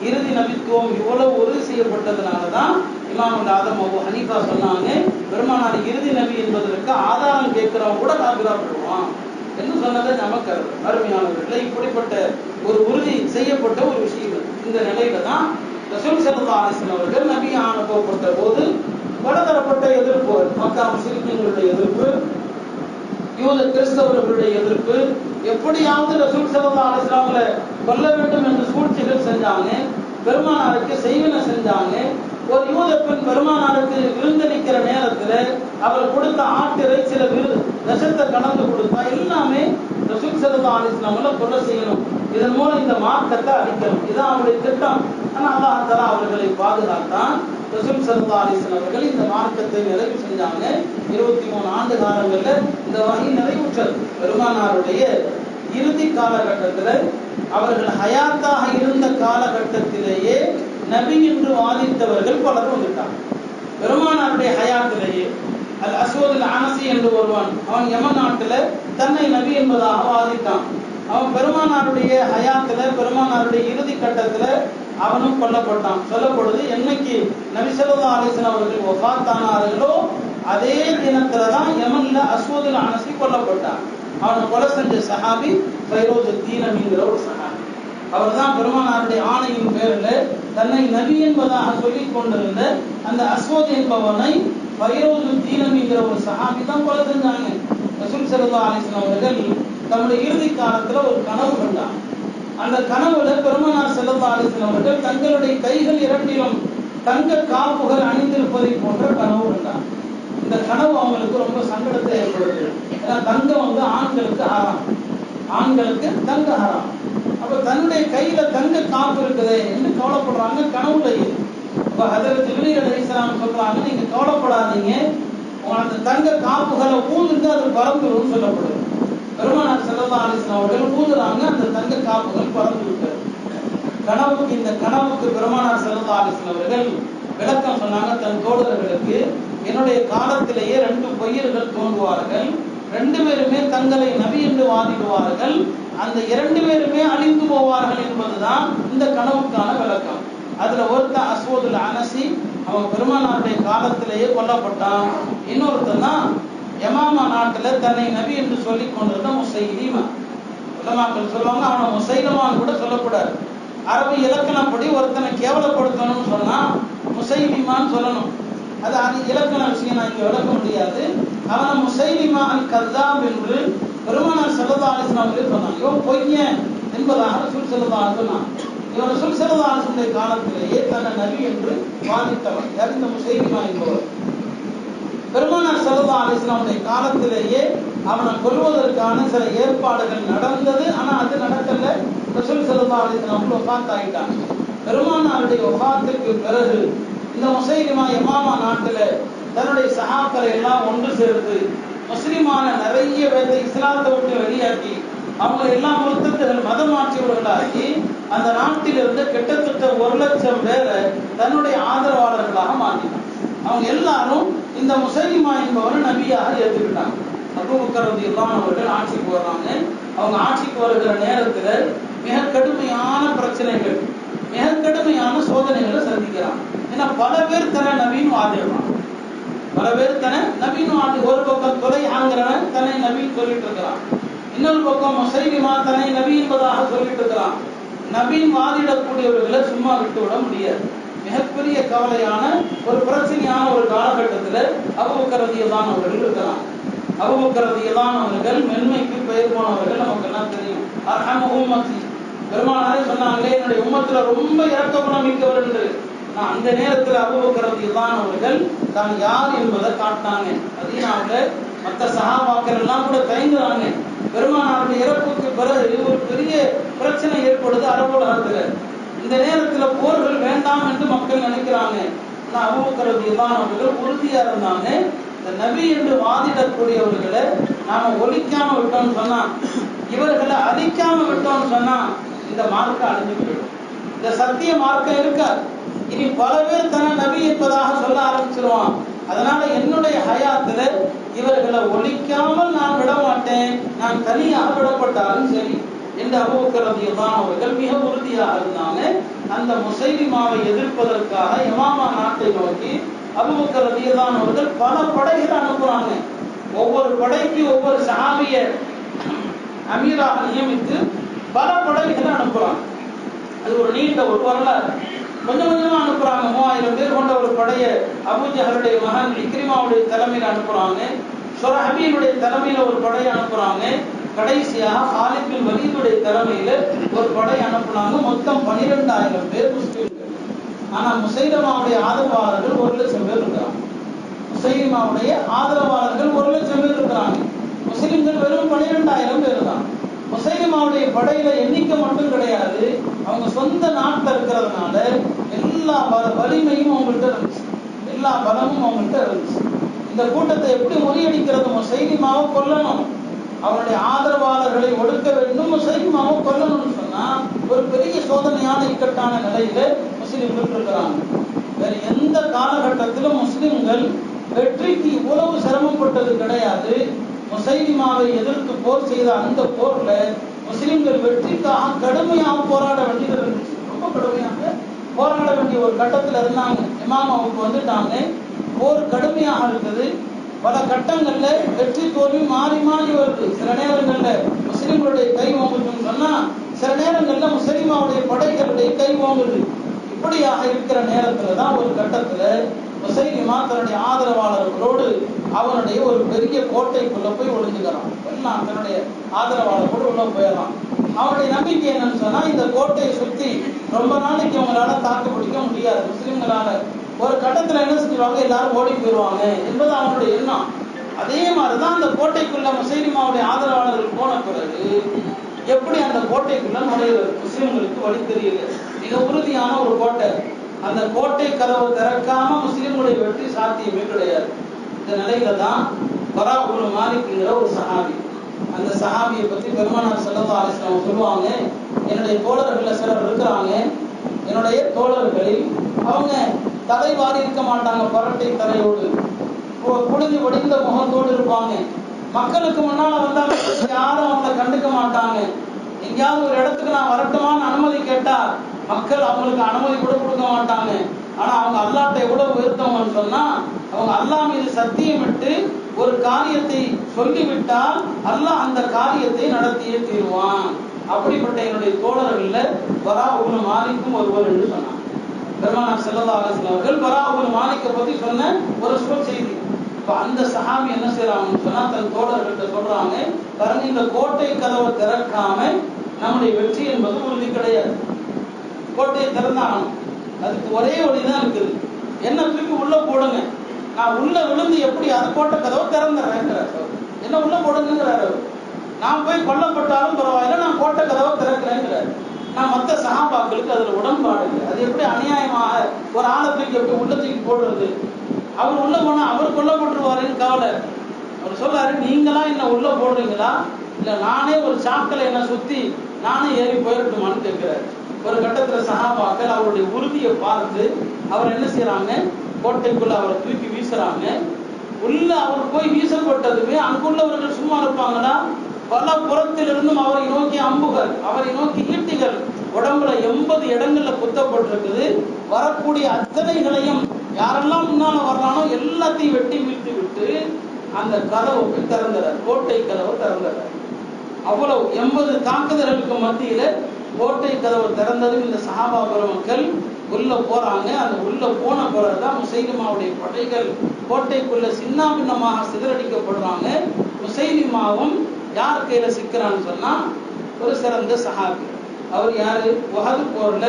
Speaker 1: இறுதி நபித்துவம் இவ்வளவு உறுதி செய்யப்பட்டதுனாலதான் இமாம் ஆதம் அபூ ஹனீஃபா சொன்னாங்க, பெருமானார் இறுதி நபி என்பதற்கு ஆதாரம் கேட்கிறவங்க கூட காபிராப்படுவான் என்று சொன்னதை நமக்கு அருமையானவர்களை. இப்படிப்பட்ட ஒரு உறுதி செய்யப்பட்ட ஒரு விஷயம். இந்த நிலையில தான் ரசூல் ஸல்லல்லாஹு அலைஹி வஸல்லம் அவர்கள் நபியாக அனுப்பப்பட்ட போது பலதரப்பட்ட எதிர்ப்பு, மக்கா முஸ்லிம்களுடைய எதிர்ப்பு, யூத கிறிஸ்தவர்களுடைய எதிர்ப்பு, எப்படியாவது ரசூல் ஸல்லல்லாஹு அலைஹி வஸல்லம் கொல்ல வேண்டும் என்று சூழ்ச்சிகள் செஞ்சாங்க. பெருமானாருக்கு செய்வன செஞ்சாங்க. ஒரு யூத பெண் பெருமானாருக்கு விருந்தளிக்கிற நேரத்தில் அவர் கொடுத்த ஆட்டிறைச்சில விஷத்தை கலந்து கொடுத்தா எல்லாமே ரசூல் ஸல்லல்லாஹு அலைஹி வஸல்லம் கொலை செய்யணும், இதன் மூலம் இந்த மார்க்கத்தை அழிக்கணும், இதுதான் அவருடைய திட்டம். ஆனால் அல்லாஹ் தஆலா அவர்களை பாதுகாத்தான். ரசூல் ஸல்லல்லாஹு அலைஹி வஸல்லம் அவர்கள் இந்த மார்க்கத்தை நிறைவு செஞ்சாங்க. 23 ஆண்டு காலங்களில் இந்த வகை நிறைவுற்றது. பெருமானாருடைய இறுதி காலகட்டத்தில் அவர்கள் ஹயாத்தாக இருந்த காலகட்டத்திலேயே நபி என்று வாதித்தவர்கள் பலர் வந்துட்டாங்க. பெருமானாருடைய ஹயாத்திலேயே அல் அஸ்வத் அல் அனசி என்று ஒருவன், அவன் யமன் நாட்டில் தன்னை நபி என்பதாக வாதித்தான். அவன் பெருமானாருடைய ஹயாத்துல பெருமானாருடைய இறுதி கட்டத்துல அவனும் கொல்லப்பட்டான். சொல்லப்படுது, என்னைக்கு நபி ஸல்லல்லாஹு அலைஹி வஸல்லம் அவர்கள் வஃபாத்தானார்களோ அதே தினத்துலதான் யமன்ல அஸ்வத் அல் அனசி கொல்லப்பட்டான். அவனை கொலை செஞ்ச சஹாபி ஃபைரோஜுத்தீன் என்கிற ஒரு சஹாபி. அவர் தான் பெருமானாருடைய ஆணையின் பேரில் தன்னை நபி என்பதாக சொல்லிக் கொண்டிருந்த அந்த அஸ்வத் என்பவனை ஃபைரோஜுத்தீன் என்கிற ஒரு சஹாபி தான் கொலை செஞ்சாங்க. ரசூல் ஸல்லல்லாஹு அலைஹி வஸல்லம் அவர்கள் தம்முடைய இறுதி காலத்துல ஒரு கனவு கண்டாங்க. அந்த கனவுல பெருமானார் ஸல்லல்லாஹு அலைஹி வஸல்லம் அவர்கள் தங்களுடைய கைகள் இரண்டிலும் தங்க காப்புகள் அணிந்திருப்பதை போன்ற கனவு கண்டாங்க. இந்த கனவு அவங்களுக்கு ரொம்ப சங்கடத்தை ஏற்படுது. ஏன்னா தங்கம் ஆண்களுக்கு ஹராம், ஆண்களுக்கு தங்க ஹராம். அப்ப தன்னுடைய கையில தங்க காப்பு இருக்குதே என்று கவலைப்படுறாங்க கனவுலையே. அப்ப ஹஜ்ரத் ஜிப்ரீல் அலைஹிஸ்ஸலாம் சொல்றாங்க, நீங்க கவலைப்படாதீங்க, அந்த தங்க காப்புகளை ஊதுங்க, அது பறந்துடும் சொல்லப்படுது. பெருமானார் ஸல்லல்லாஹு அலைஹி வஸல்லம் அவர்கள் ஊதுறாங்க, அந்த தங்க காப்புகள் பறந்து விட்டது. கனவுக்கு இந்த கனவுக்கு பெருமானார் ஸல்லல்லாஹு அலைஹி வஸல்லம் அவர்கள் விளக்கம் சொன்னாங்க தன் தோழர்களுக்கு. என்னுடைய காலத்திலேயே 2 பொய்யர்கள் தோன்றுவார்கள், 2 பேருமே தங்களை நபி என்று வாதிடுவார்கள், அந்த 2 பேருமே அழிந்து போவார்கள் என்பதுதான் இந்த கனவுக்கான விளக்கம். அதுல ஒருத்தன் அஸ்வத் அல் அனசி, அவன் பெருமானாருடைய காலத்திலேயே கொல்லப்பட்டான். இன்னொருத்தன் தான் யமாமா நாட்டுல தன்னை நபி என்று சொல்லிக் கொண்டிருந்த முசைலிமா. உலமாக்கள் சொல்லுவாங்க அவனை முசைலமான்னு கூட சொல்லக்கூடாது. அரபு இலக்கணப்படி ஒருத்தனை கேவலப்படுத்தணும்னு சொன்னா முசைலிமான்னு சொல்லணும். அது இலக்கண விஷயம், நான் இங்க விளக்க முடியாது. அவனை முசைலிமா அல் கஸ்ஸாப் என்று பெருமானார் ஸல்லல்லாஹு அலைஹி வஸல்லம் அவர்கள் சொன்னான். இவன் பொய்யன் என்பதாக ரசூல் ஸல்லல்லாஹு அலைஹி வஸல்லம் சொன்னான். இவன் ரசூல் ஸல்லல்லாஹு அலைஹி வஸல்லம் காலத்திலேயே தன்னை நபி என்று வாதித்தவன் யார் இந்த முசைலிமா என்பவர். பெருமானார் ஸல்லல்லாஹு அலைஹி வஸல்லம் காலத்திலேயே அவனை கொல்வதற்கான சில ஏற்பாடுகள் நடந்தது. ஆனா அது நடக்கல. ரசூல் ஸல்லல்லாஹு அலைஹி வஸல்லம் வஃபாத் ஆயிட்டாங்க. பெருமானாருடைய வஃபாத்துக்கு பிறகு இந்த முசைலிமா யமாமா நாட்டுல தன்னுடைய சஹாக்களை எல்லாம் ஒன்று சேர்த்து முஸ்லிமான நிறைய பேரை இஸ்லாத்தை விட்டு வெளியாக்கி அவங்க எல்லாம் முர்த்தத்துகள் மதம் மாற்றியவர்களாகி அந்த நாட்டிலிருந்து கிட்டத்தட்ட 1 லட்சம் பேரை தன்னுடைய ஆதரவாளர்களாக மாற்றினாங்க. அவங்க எல்லாரும் இந்த முசைலிமா என்பவரை நபியாக ஏற்றுக்கிட்டாங்க. அபூபக்கர் ரலியல்லாஹு அவர்கள் ஆட்சிக்கு வர்றாங்க. அவங்க ஆட்சிக்கு வருகிற நேரத்துல மிக கடுமையான பிரச்சனைகள், மிக கடுமையான சோதனைகளை சந்திக்கிறாங்க. ஏன்னா பல பேர் தன்னை நபின்னு வாதிடுறாங்க, பல பேர் தன்னை நபின்னு வாதி. ஒரு பக்கம் தொலை ஆங்கிறவன் தன்னை நபின்னு சொல்லிட்டு இருக்கிறான், இன்னொரு பக்கம் முசைலிமா தன்னை நபி என்பதாக சொல்லிட்டு இருக்கிறான். நபின்னு வாதிடக்கூடியவர்களை சும்மா விட்டு விட முடியாது. மிகப்பெரிய கவலையான ஒரு பிரச்சனையான ஒரு காலகட்டத்தில் அபூபக்கர் ரலியல்லாஹு அவர்கள் இருக்கிறாங்க. அபூபக்கர் ரலியல்லாஹு அவர்கள் மென்மைக்கு பெயர் போனவர்கள், நமக்கு எல்லாம் தெரியும். அர்ஹமு உம்மத்தி, பெருமானாரே சொன்னாங்களே என்னுடைய உம்மத்துல ரொம்ப இரக்ககுணம் மிக்கவர் என்று. நான் அந்த நேரத்தில் அபூபக்கர் ரலியல்லாஹு அவர்கள் தான் யார் என்பதை காட்டினாங்க. மதீனாவில் மற்ற சஹாபாக்கள் எல்லாம் கூட தயங்குறாங்க. பெருமானாருடைய இறப்புக்கு பிறகு ஒரு பெரிய பிரச்சனை ஏற்படுது அரபு உலகத்துல. இந்த நேரத்துல போர்கள் வேண்டாம் என்று மக்கள் நினைக்கிறாங்க. ஆனால் அபூபக்கர் ரலியல்லாஹு அவர்கள் உறுதியா இருந்தாங்க. இந்த நபி என்று வாதிடக்கூடியவர்களை நாம ஒழிக்காம விட்டோம்னு சொன்னா, இவர்களை அழிக்காம விட்டோம்னு சொன்னா இந்த மார்க்கம் அழிஞ்சு போயிடும், இந்த சத்திய மார்க்கம் இருக்காது. இனி பல பேர் தன்னை நபி என்பதாக சொல்ல ஆரம்பிச்சிருவான். அதனால என்னுடைய ஹயாத்துல இவர்களை ஒழிக்காமல் நான் விட மாட்டேன், நான் தனியாக விடப்பட்டாலும் சரி என்று அபூபக்கர் ரலியல்லாஹு அவர்கள் மிக உறுதியாக இருந்தாங்க. அந்த முசைலிமாவை எதிர்ப்பதற்காக யமாமா நாட்டை நோக்கி அபூபக்கர் ரலியல்லாஹு அவர்கள் பல படைகளை அனுப்புறாங்க. ஒவ்வொரு படைக்கு ஒவ்வொரு சஹாபிய அமீராக நியமித்து பல படைகளை அனுப்புறாங்க. அது ஒரு நீண்ட ஒரு வரலாறு. கொஞ்சம் கொஞ்சமா அனுப்புறாங்க. 3000 பேர் கொண்ட ஒரு படையை அபூஜஹலுடைய மகன் இக்ரிமாவுடைய தலைமையில் அனுப்புறாங்க. சுரஹபீனுடைய தலைமையில ஒரு படையை அனுப்புறாங்க. கடைசியாக ஹாலித் பின் வலீதுடைய தலைமையில ஒரு படை அனுப்புனாங்க. மொத்தம் 12000 பேர் முஸ்லிம்கள். ஆனா முசைலமாவுடைய ஆதரவாளர்கள் 1,00,000 பேர் இருக்கிறாங்க. முசைலமாவுடைய ஆதரவாளர்கள் 1,00,000 பேர் இருக்கிறாங்க. முஸ்லிம்கள் வெறும் 12,000 பேர் தான். முசைலமாவுடைய படையில எண்ணிக்கை மட்டும் கிடையாது, அவங்க சொந்த நாட்டில் இருக்கிறதுனால எல்லா வலிமையும் அவங்கள்ட்ட இருந்துச்சு, எல்லா பலமும் அவங்கள்ட்ட இருந்துச்சு. இந்த கூட்டத்தை எப்படி முறியடிக்கிறது? முசைலிமாவை கொல்லணும், அவருடைய ஆதரவாளர்களை ஒடுக்க வேண்டும், முசைலிமாவை கொல்லணும்னு சொன்னா ஒரு பெரிய சோதனையான இக்கட்டான நிலையில முஸ்லிம்கள் இருக்கிறாங்க. வேற எந்த காலகட்டத்திலும் முஸ்லிம்கள் வெற்றிக்கு இவ்வளவு சிரமப்பட்டது கிடையாது. முசைலிமாவை எதிர்த்து போர் செய்த அந்த போர்ல முஸ்லிம்கள் வெற்றிக்காக கடுமையாக போராட வேண்டியது இருந்துச்சு. ரொம்ப கடுமையாக போராட வேண்டிய ஒரு கட்டத்தில் இருந்தாங்க. இமாம் அவங்க வந்துட்டாங்க, போர் கடுமையாக இருக்குது. பல கட்டங்கள்ல வெற்றி தோல்வி மாறி மாறி வருது. சில நேரங்கள்ல முஸ்லிம்களுடைய கை ஓங்குதுன்னு சொன்னா, சில நேரங்கள்ல முஸ்லிமாவுடைய படைகளுடைய கை ஓங்குது. இப்படியாக இருக்கிற நேரத்துல தான் ஒரு கட்டத்துல முசைலிமா தன்னுடைய ஆதரவாளர்களோடு அவனுடைய ஒரு பெரிய கோட்டைக்குள்ள போய் ஒளிஞ்சுக்கிறான். எல்லாம் தன்னுடைய ஆதரவாளர்களோடு உள்ள போயிடலாம். அவனுடைய நம்பிக்கை என்னன்னு சொன்னா, இந்த கோட்டையை சுற்றி ரொம்ப நாளைக்கு அவங்களால தாக்கு பிடிக்க முடியாது முஸ்லிம்களால. ஒரு கட்டத்துல என்ன செஞ்சுருவாங்க, எல்லாரும் ஓடி போயிடுவாங்க என்பது அவனுடைய எண்ணம். அதே மாதிரிதான் அந்த கோட்டைக்குள்ள முசைலிமாவுடைய ஆதரவாளர்கள் போன பிறகு எப்படி அந்த கோட்டைக்குள்ள நுழையிறது முஸ்லிம்களுக்கு வழி தெரியல. மிக உறுதியான ஒரு கோட்டை, அந்த கோட்டை கதவை திறக்காம முஸ்லிம்களுடைய வெற்றி சாத்தியமே கிடையாது. இந்த நிலையில தான் பரா இப்னு மாலிக்ங்கிற ஒரு சஹாபி, அந்த சஹாபியை பத்தி பெருமானார் ஸல்லல்லாஹு அலைஹி வஸல்லம் சொல்லுவாங்க, என்னுடைய தோழர்கள்ல சிலர் இருக்கிறாங்க, என்னுடைய தோழர்களில் அவங்க தலைவாரி இருக்க மாட்டாங்க, பரட்டை தலையோடு புழுதி வடிந்த முகத்தோடு இருப்பாங்க. மக்களுக்கு முன்னால வந்தாலும் யாரும் அவங்களை கண்டுக்க மாட்டாங்க. எங்கேயாவது ஒரு இடத்துக்கு நான் வரட்டுமான்னு அனுமதி கேட்டா மக்கள் அவங்களுக்கு அனுமதி கூட கொடுக்க மாட்டாங்க. ஆனா அவங்க அல்லாஹ்ட்ட எவ்வளவு உயர்த்தவங்கன்னு சொன்னா, அவங்க அல்லாஹ் மீது சத்தியமிட்டு ஒரு காரியத்தை சொல்லிவிட்டால் அல்லாஹ் அந்த காரியத்தை நடத்தியே தீருவான். அப்படிப்பட்ட என்னுடைய தோழர்கள்ல பரா இப்னு மாலிக்கும் ஒருவர் என்று சொன்னாங்க. பெருமானார் ஸல்லல்லாஹு அலைஹி வஸல்லம் அவர்கள் பரா இப்னு மாலிக்கை பத்தி சொன்ன ஒரு சொல் செய்தி. இப்ப அந்த சஹாபி என்ன செய்யறாங்கன்னு சொன்னா, தன் தோழர்கள்ட்ட சொல்றாங்க, பாருங்க, இந்த கோட்டை கதவை திறக்காம நம்முடைய வெற்றி என்பது உறுதி கிடையாது. கோட்டையை திறந்தாகணும், அதுக்கு ஒரே வழிதான் இருக்குது. என்ன தூக்கி உள்ள போடுங்க, நான் உள்ள விழுந்து எப்படி அது கோட்டை கதவை திறந்துறேங்கிறார். என்ன உள்ள போடுங்கிறாரு. நான் போய் கொல்லப்பட்டாலும் பரவாயில்ல, நான் கோட்டை கதவை திறக்கிறேங்கிறார். நான் மற்ற சஹாபாக்களுக்கு அதுல உடன்பாடு இல்லை. அது எப்படி அநியாயமாக ஒரு ஆழத்துக்கு எப்படி உள்ள தூக்கி போடுறது? அவர் உள்ள போனா அவர் கொல்லப்பட்டுருவாருன்னு கவலை. அவர் சொல்றாரு, நீங்களா என்ன உள்ள போடுறீங்களா, இல்ல நானே ஒரு சாக்கலை என்ன சுத்தி நானே ஏறி போயிடட்டுமான்னு கேட்கிறாரு. ஒரு கட்டத்துல சஹாபாக்கள் அவருடைய உறுதியை பார்த்து அவர் என்ன செய்யறாங்க, கோட்டைக்குள்ள அவரை தூக்கி வீசுறாங்க. உள்ள அவர் போய் வீசப்பட்டதுமே அங்குள்ளவர்கள் சும்மா இருப்பாங்களா? பல புறத்திலிருந்தும் அவரை நோக்கி அம்புகள், அவரை நோக்கி ஈட்டிகள், உடம்புல 80 இடங்கள்ல குத்தப்பட்டிருக்குது. வரக்கூடிய அத்தனைகளையும் யாரெல்லாம் முன்னால வர்றானோ எல்லாத்தையும் வெட்டி வீழ்த்தி விட்டு அந்த கதவை போய் திறந்துறார், கோட்டை கதவை திறந்துறார். அவ்வளவு 80 தாக்குதல்களுக்கு மத்தியில கோட்டை கதவை திறந்தது. இந்த சஹாபா பெருமக்கள் உள்ள போறாங்க. அந்த உள்ள போன பிறகுதான் முசைலிமாவுடைய படைகள் கோட்டைக்குள்ள சின்ன பின்னமாக சிதறடிக்கப்படுறாங்க. முசைலிமாவும் யார் கையில சிக்கிறான்னு சொன்னா, ஒரு சிறந்த சஹாபி. அவர் யாரு? உஹது போர்ல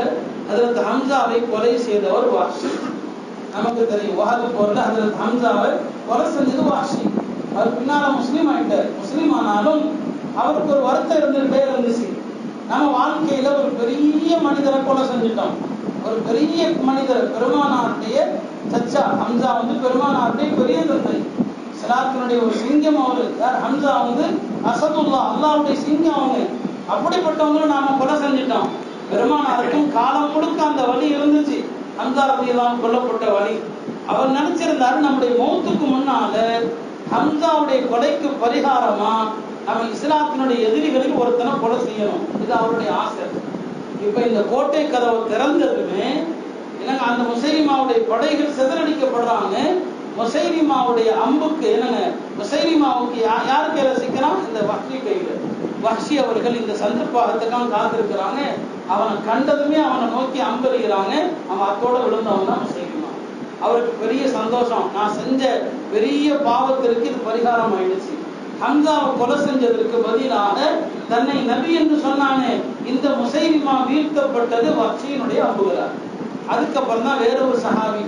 Speaker 1: ஹஜ்ரத் ஹம்சாவை கொலை செய்தவர் வாஷி. நமக்கு தெரியும், உஹது போர்ல ஹஜ்ரத் ஹம்சாவை கொலை செஞ்சது வாஷி. அவர் பின்னால முஸ்லீம் ஆயிட்டார். முஸ்லீம் ஆனாலும் அவருக்கு ஒரு வருத்தம் இருந்துகிட்டே இருந்துச்சு. நம்ம வாழ்க்கையில ஒரு பெரிய மனிதரை கொலை செஞ்சுட்டோம். ஒரு பெரிய மனிதர், பெருமானாருடைய சச்சா ஹம்சா பெருமானாருடைய பெரிய தந்தை, இஸ்லாத்தினுடைய ஒரு சிங்கம். அவரு யார்? ஹம்சா அசதுல்லா, அல்லாஹ்வுடைய சிங்கம். அவங்க அப்படிப்பட்டவங்களும் நாம கொலை செஞ்சிட்டோம். பெருமானாருக்கும் காலம் முழுக்க அந்த வலி இருந்துச்சு, ஹம்சா ரலியல்லாஹு கொல்லப்பட்ட வலி. அவர் நினைச்சிருந்தாரு, நம்முடைய மௌத்துக்கு முன்னால ஹம்சாவுடைய கொலைக்கு பரிகாரமா நம்ம இஸ்லாத்தினுடைய எதிரிகளில் ஒருத்தனை கொலை செய்யணும். இது அவருடைய ஆசை. இப்ப இந்த கோட்டை கதவை திறந்ததுமே என்னங்க, அந்த முசைலிமாவுடைய படைகள் சிதறடிக்கப்படுறாங்க. முசைலிமாவுடைய அம்புக்கு என்னங்க, முசைலிமாவுக்கு யார் கையில சிக்கிறான்? இந்த வஹ்ஷி கையில. வஹ்ஷி அவர்கள் இந்த சந்தர்ப்பத்துக்காக காத்திருக்கிறாங்க. அவனை கண்டதுமே அவனை நோக்கி அம்பெறிகிறாங்க. அவன் அத்தோட விழுந்தவன் தான் முசைலிமா. அவருக்கு பெரிய சந்தோஷம், நான் செஞ்ச பெரிய பாவத்திற்கு இது பரிகாரம் ஆயிடுச்சு. ஹம்சாவை கொலை செஞ்சதற்கு பதிலாக தன்னை நபி என்று சொன்னானே இந்த முசைலிமா வீழ்த்தப்பட்டது வஹ்ஷியினுடைய அம்புகளால். அதுக்கப்புறம் தான் வேற ஒரு சஹாபி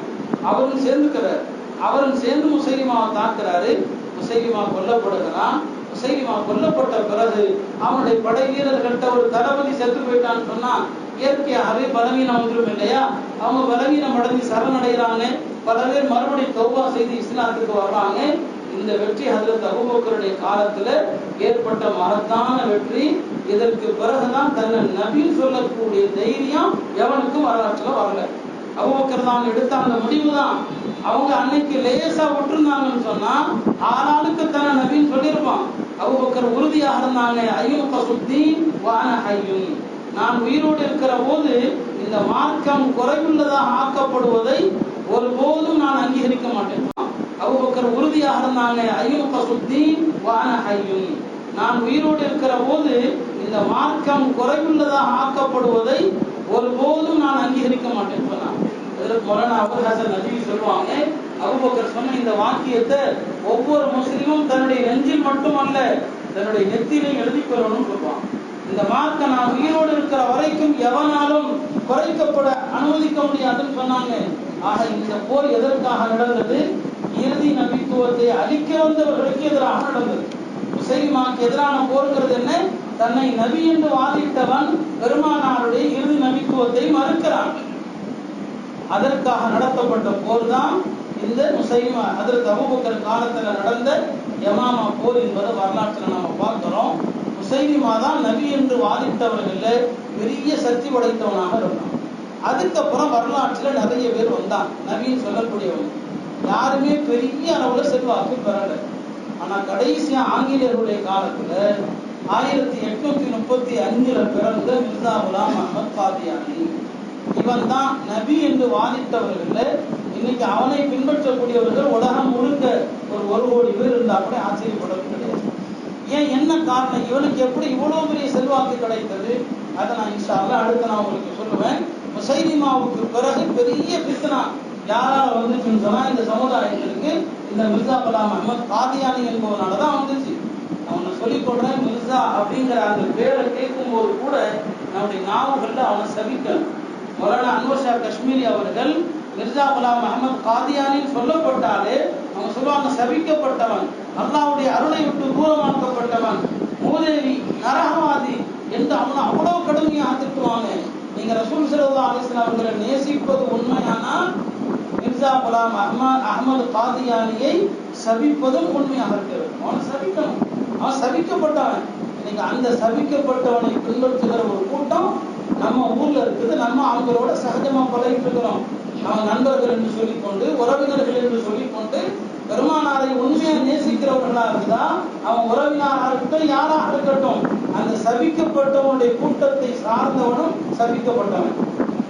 Speaker 1: அவரும் சேர்ந்துக்கிறார். அவரும் சேர்ந்து முசைலிமாவை தாக்குறாரு. முசைலிமா கொல்லப்படுகிறான். முசைலிமா கொல்லப்பட்ட பிறகு அவனுடைய படை வீரர்கள்ட்ட ஒரு தளபதி செத்து போயிட்டான்னு சொன்னா இயற்கையாகவே பலவீனம் வந்துடும் இல்லையா? அவங்க பலவீனம் அடைஞ்சு சரணடைகிறாங்க. பல பேர் மறுபடியும் தௌபா செய்து இஸ்லாத்துக்கு வர்றாங்க. இந்த வெற்றி ஹஜ்ரத் அபூபக்கருடைய காலத்துல ஏற்பட்ட மகத்தான வெற்றி. இதற்கு பிறகுதான் தன்னை நபின்னு சொல்லக்கூடிய தைரியம் எவனுக்கும் வரலாற்றுல வரல. அபூபக்கர் தான் எடுத்த அந்த முடிவு தான். அவங்க அன்னைக்கு லேசா விட்டுருந்தாங்கன்னு சொன்னா ஆளாளுக்கு தன்னை நபின்னு சொல்லியிருப்பான். அபூபக்கர் உறுதியாக இருந்தாங்க. ஐயுக சுத்தீன் வான ஹய்யுன், நான் உயிரோடு இருக்கிற போது இந்த மார்க்கம் குறைவுள்ளதாக ஆக்கப்படுவதை ஒருபோதும் நான் அங்கீகரிக்க மாட்டேன். அபூபக்கர் உறுதியாக இருந்தாங்க. ஐயுக சுத்தீன் வான ஹய்யுன், நான் உயிரோடு இருக்கிற போது இந்த மார்க்கம் குறைவுள்ளதாக ஆக்கப்படுவதை ஒருபோதும் நான் அங்கீகரிக்க மாட்டேன் சொன்னாங்க. மௌலானா அபுல் ஹசன் நஜ்வி சொல்லுவாங்க, அபூபக்கர் சொன்ன இந்த வாக்கியத்தை ஒவ்வொரு முஸ்லிமும் தன்னுடைய நெஞ்சில் மட்டுமல்ல தன்னுடைய நெத்திலையும் எழுதி கொள்ளணும்னு சொல்லுவாங்க. இந்த மார்க்க நான் உயிரோடு இருக்கிற வரைக்கும் எவனாலும் குறைக்கப்பட அனுமதிக்க முடியாதுன்னு சொன்னாங்க. ஆக இந்த போர் எதற்காக நடந்தது? இறுதி நபித்துவத்தை அழிக்க வந்தவர்களுக்கு எதிராக நடந்தது. முசைலிமாவுக்கு எதிரான போர்ங்கிறது என்ன? தன்னை நபி என்று வாதிட்டவன் பெருமானாருடைய இறுதி நபித்துவத்தை மறுக்கிறான். அதற்காக நடத்தப்பட்ட போர் தான் இந்த முசைலிமா ஹஜ்ரத் அபூபக்கர் காலத்துல நடந்த யமாமா போர் என்பது வரலாற்றுல நம்ம பார்க்கிறோம். முசைலிமா தான் நபி என்று வாதிட்டவர்கள பெரிய சக்தி படைத்தவனாக இருந்தான். அதுக்கப்புறம் வரலாற்றுல நிறைய பேர் வந்தான் நபின்னு சொல்லக்கூடியவங்க. யாருமே பெரிய அளவுல செல்வாக்கு பெறல. ஆனா கடைசியா ஆங்கிலேயருடைய காலத்துல 1835 பிறந்த மிர்சா குலாம் அஹ்மத் காதியானி, இவன் தான் நபி என்று வாதிட்டவர்கள். இன்னைக்கு அவனை பின்பற்றக்கூடியவர்கள் உலகம் முழுக்க ஒரு கோடி பேர் இருந்தா கூட ஆச்சரியப்படவும் கிடையாது. ஏன், என்ன காரணம்? இவனுக்கு எப்படி இவ்வளவு பெரிய செல்வாக்கு கிடைத்தது? அதை நான் இன்ஷா அல்லாஹ் அடுத்து நான் உங்களுக்கு சொல்லுவேன். முசைலிமாவுக்கு பிறகு பெரிய பித்னா யாரால வந்துச்சுன்னு சொன்னா இந்த சமுதாயத்திற்கு இந்த மிர்சா குலாம் அஹ்மத் காதியானி என்பவனாலதான் வந்துச்சு. அவனை சொல்லிக் கொள்றேன், மிர்சா அப்படிங்கிற அந்த பேரை கேட்கும் போது கூட நம்முடைய நாவுகள்ல அவனை சபிக்கணும். மௌலானா அன்வர் ஷா காஷ்மீரி அவர்கள் மிர்சா குலாம் அஹ்மத் காதியானின்னு சொல்லப்பட்டாலே அவங்க சொல்லுவாங்க சபிக்கப்பட்டவன், அல்லாஹ்வுடைய அருளை விட்டு தூரமாக்கப்பட்டவன், மூதேவி, நரகவாதி என்று அவனை அவ்வளவு கடுமையாக திட்டுவாங்க. நீங்க ரசூல் ஸல்லல்லாஹு அலைஹி வஸல்லம் அவர்களை நேசிப்பது உண்மையானால் மிர்சா குலாம் அஹ்மத் காதியானியை சபிப்பதும் உண்மையாக இருக்கிறது. அவனை சபிக்கணும், அவன் சபிக்கப்பட்டவன். இன்னைக்கு அந்த சபிக்கப்பட்டவனை பின்பற்றுகிற ஒரு கூட்டம் நம்ம ஊர்ல இருக்குது. நம்ம அவங்களோட சகஜமா பழகிட்டு இருக்கிறோம். அவங்க நண்பர்கள் என்று சொல்லிக்கொண்டு, உறவினர்கள் என்று சொல்லிக்கொண்டு, பெருமானாரை உண்மையா நேசிக்கிறவர்களா இருந்தா அவன் உறவினராக இருக்கட்டும், யாராக இருக்கட்டும், அந்த சபிக்கப்பட்டவனுடைய கூட்டத்தை சார்ந்தவனும் சபிக்கப்பட்டவன்.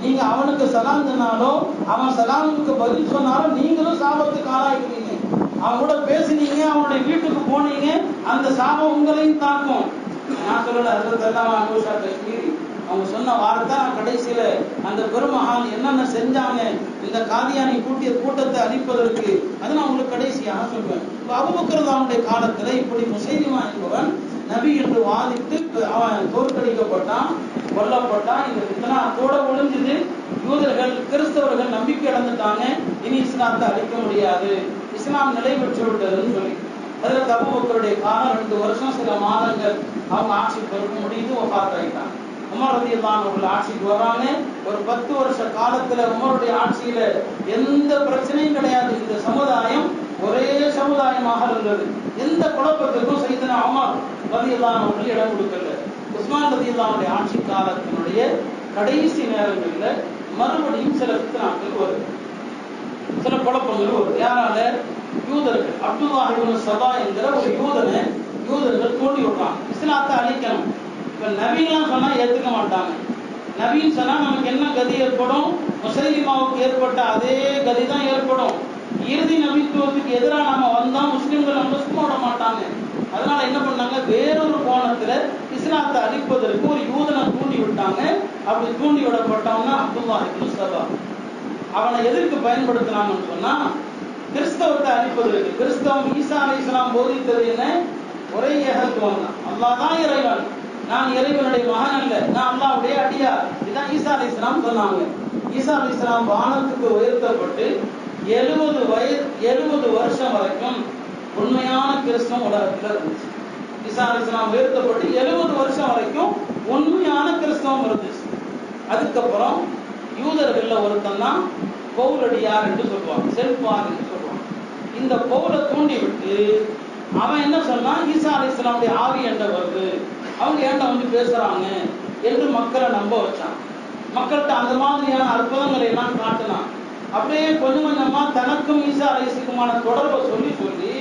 Speaker 1: நீங்க அவனுக்கு சலாம் சொன்னாலோ அவன் சலாமுக்கு பதில் சொன்னாலும் நீங்களும் சாபத்துக்கு ஆளாயிருவீங்க. அவன் கூட பேசினீங்க, அவனுடைய வீட்டுக்கு போனீங்க, அந்த சாபம் உங்களையும் தாக்கும். நான் சொல்லல, அதெல்லாம் அன்வர் ஷா காஷ்மீரி அவங்க சொன்ன வார்த்தை. நான் கடைசியில அந்த பெருமகான் என்னென்ன செஞ்சாங்க இந்த காதியானி கூட்டிய கூட்டத்தை அழிப்பதற்கு, அதை நான் உங்களுக்கு கடைசியாக சொல்வேன். அபூபக்கர் அவனுடைய காலத்துல இப்படி முசைலிமா என்பவன் நபி என்று வாதிட்டு அவன் தோற்கடிக்கப்பட்டான், கொல்லப்பட்டான். இந்த பித்னா அதோட ஒழிஞ்சது. யூதர்கள், கிறிஸ்தவர்கள் நம்பிக்கை இழந்துட்டாங்க. இனி இஸ்லாத்தை அழிக்க முடியாது, இஸ்லாம் நிலை பெற்று விட்டதுன்னு சொல்லி ஹஜ்ரத் அபூபக்கருடைய காலம் 2 வருஷம் சில மாதங்கள் அவங்க ஆட்சி பொறுப்பு முடியுது, வஃபாத் ஆயிட்டாங்க. உமர் ரலியல்லாஹு அன்ஹு ஆட்சிக்கு வராங்க. ஒரு 10 வருஷ காலத்துல உமருடைய ஆட்சியில எந்த பிரச்சனையும் கிடையாது. இந்த சமுதாயம் ஒரே சமுதாயமாக இருந்தது. எந்த குழப்பத்திற்கும் சையதுனா உமர் ரலியல்லாஹு அன்ஹு இடம் கொடுக்கல. உஸ்மான் ரலியல்லாஹு அன்ஹு ஆட்சி காலத்தினுடைய கடைசி நேரங்களில் மறுபடியும் சில பித்னாக்கள் வருது, சில குழப்பங்கள் வருது. யாரால? யூதர்கள். அப்துல்லாஹ் இப்னு சபா என்கிற ஒரு யூதர்கள் தூண்டி விடுறாங்க, இஸ்லாத்தை அழிக்கணும். இப்ப நபிலாம் சொன்னா ஏத்துக்க மாட்டாங்க. நபின்னு சொன்னா நமக்கு என்ன கதி ஏற்படும்? முசைலிமாவுக்கு ஏற்பட்ட அதே கதி தான் ஏற்படும். இறுதி நபித்துவத்துக்கு எதிராக நம்ம வந்தா முஸ்லிம்கள் நம்ம சும்மா விட மாட்டாங்க. அதனால என்ன பண்ணாங்க, வேறொரு கோணத்துல இஸ்லாத்தை அழிப்பதற்கு ஒரு யூதனை தூண்டி விட்டாங்க. அப்படி தூண்டி விடப்பட்டவங்க அப்துல்லாஹ் இப்னு சபா. அவனை எதற்கு பயன்படுத்தினாங்கன்னு சொன்னா கிறிஸ்தவத்தை அழிப்பதற்கு. கிறிஸ்தவம் ஈசா அலைஹிஸ்ஸலாம் போதித்தது என்ன? ஒரே ஏகத்துவம் தான், அல்லாஹ் தான் இறைவன். நான் இறைவனுடைய மகன் அல்ல, நான் அல்லாஹ்வுடைய அடியார். இதுதான் ஈசா அலைஹிஸ்ஸலாம் சொன்னாங்க. ஈசா அலைஹிஸ்ஸலாம் வானத்துக்கு உயர்த்தப்பட்டு 70 வருஷம் வரைக்கும் உண்மையான கிறிஸ்தவம் உலகத்தில் இருந்துச்சு. ஈசா அலைஹிஸ்ஸலாம் உயர்த்தப்பட்டு 70 வருஷம் வரைக்கும் உண்மையான கிறிஸ்தவம் இருந்துச்சு. அதுக்கப்புறம் யூதர்கள்ல ஒருத்தன் தான் பவுலடியார் என்று சொல்லுவாங்க, செல்பார் என்று சொல்லுவாங்க. இந்த பவுலை தூண்டி விட்டு அவன் என்ன சொன்னான், ஈசா அலைஹிஸ்ஸலாமுடைய ஆவி என்ற வருது, அவங்க ஏன்டா வந்து பேசுறாங்க என்று மக்களை நம்ப வச்சான். மக்கள்கிட்ட அந்த மாதிரியான அற்புதங்களை எல்லாம் காட்டினான். அப்படியே கொஞ்சம் கொஞ்சமா தனக்கும் ஈசா அலைஹிஸ்ஸலாமான தொடர்பை சொல்லி சொல்லி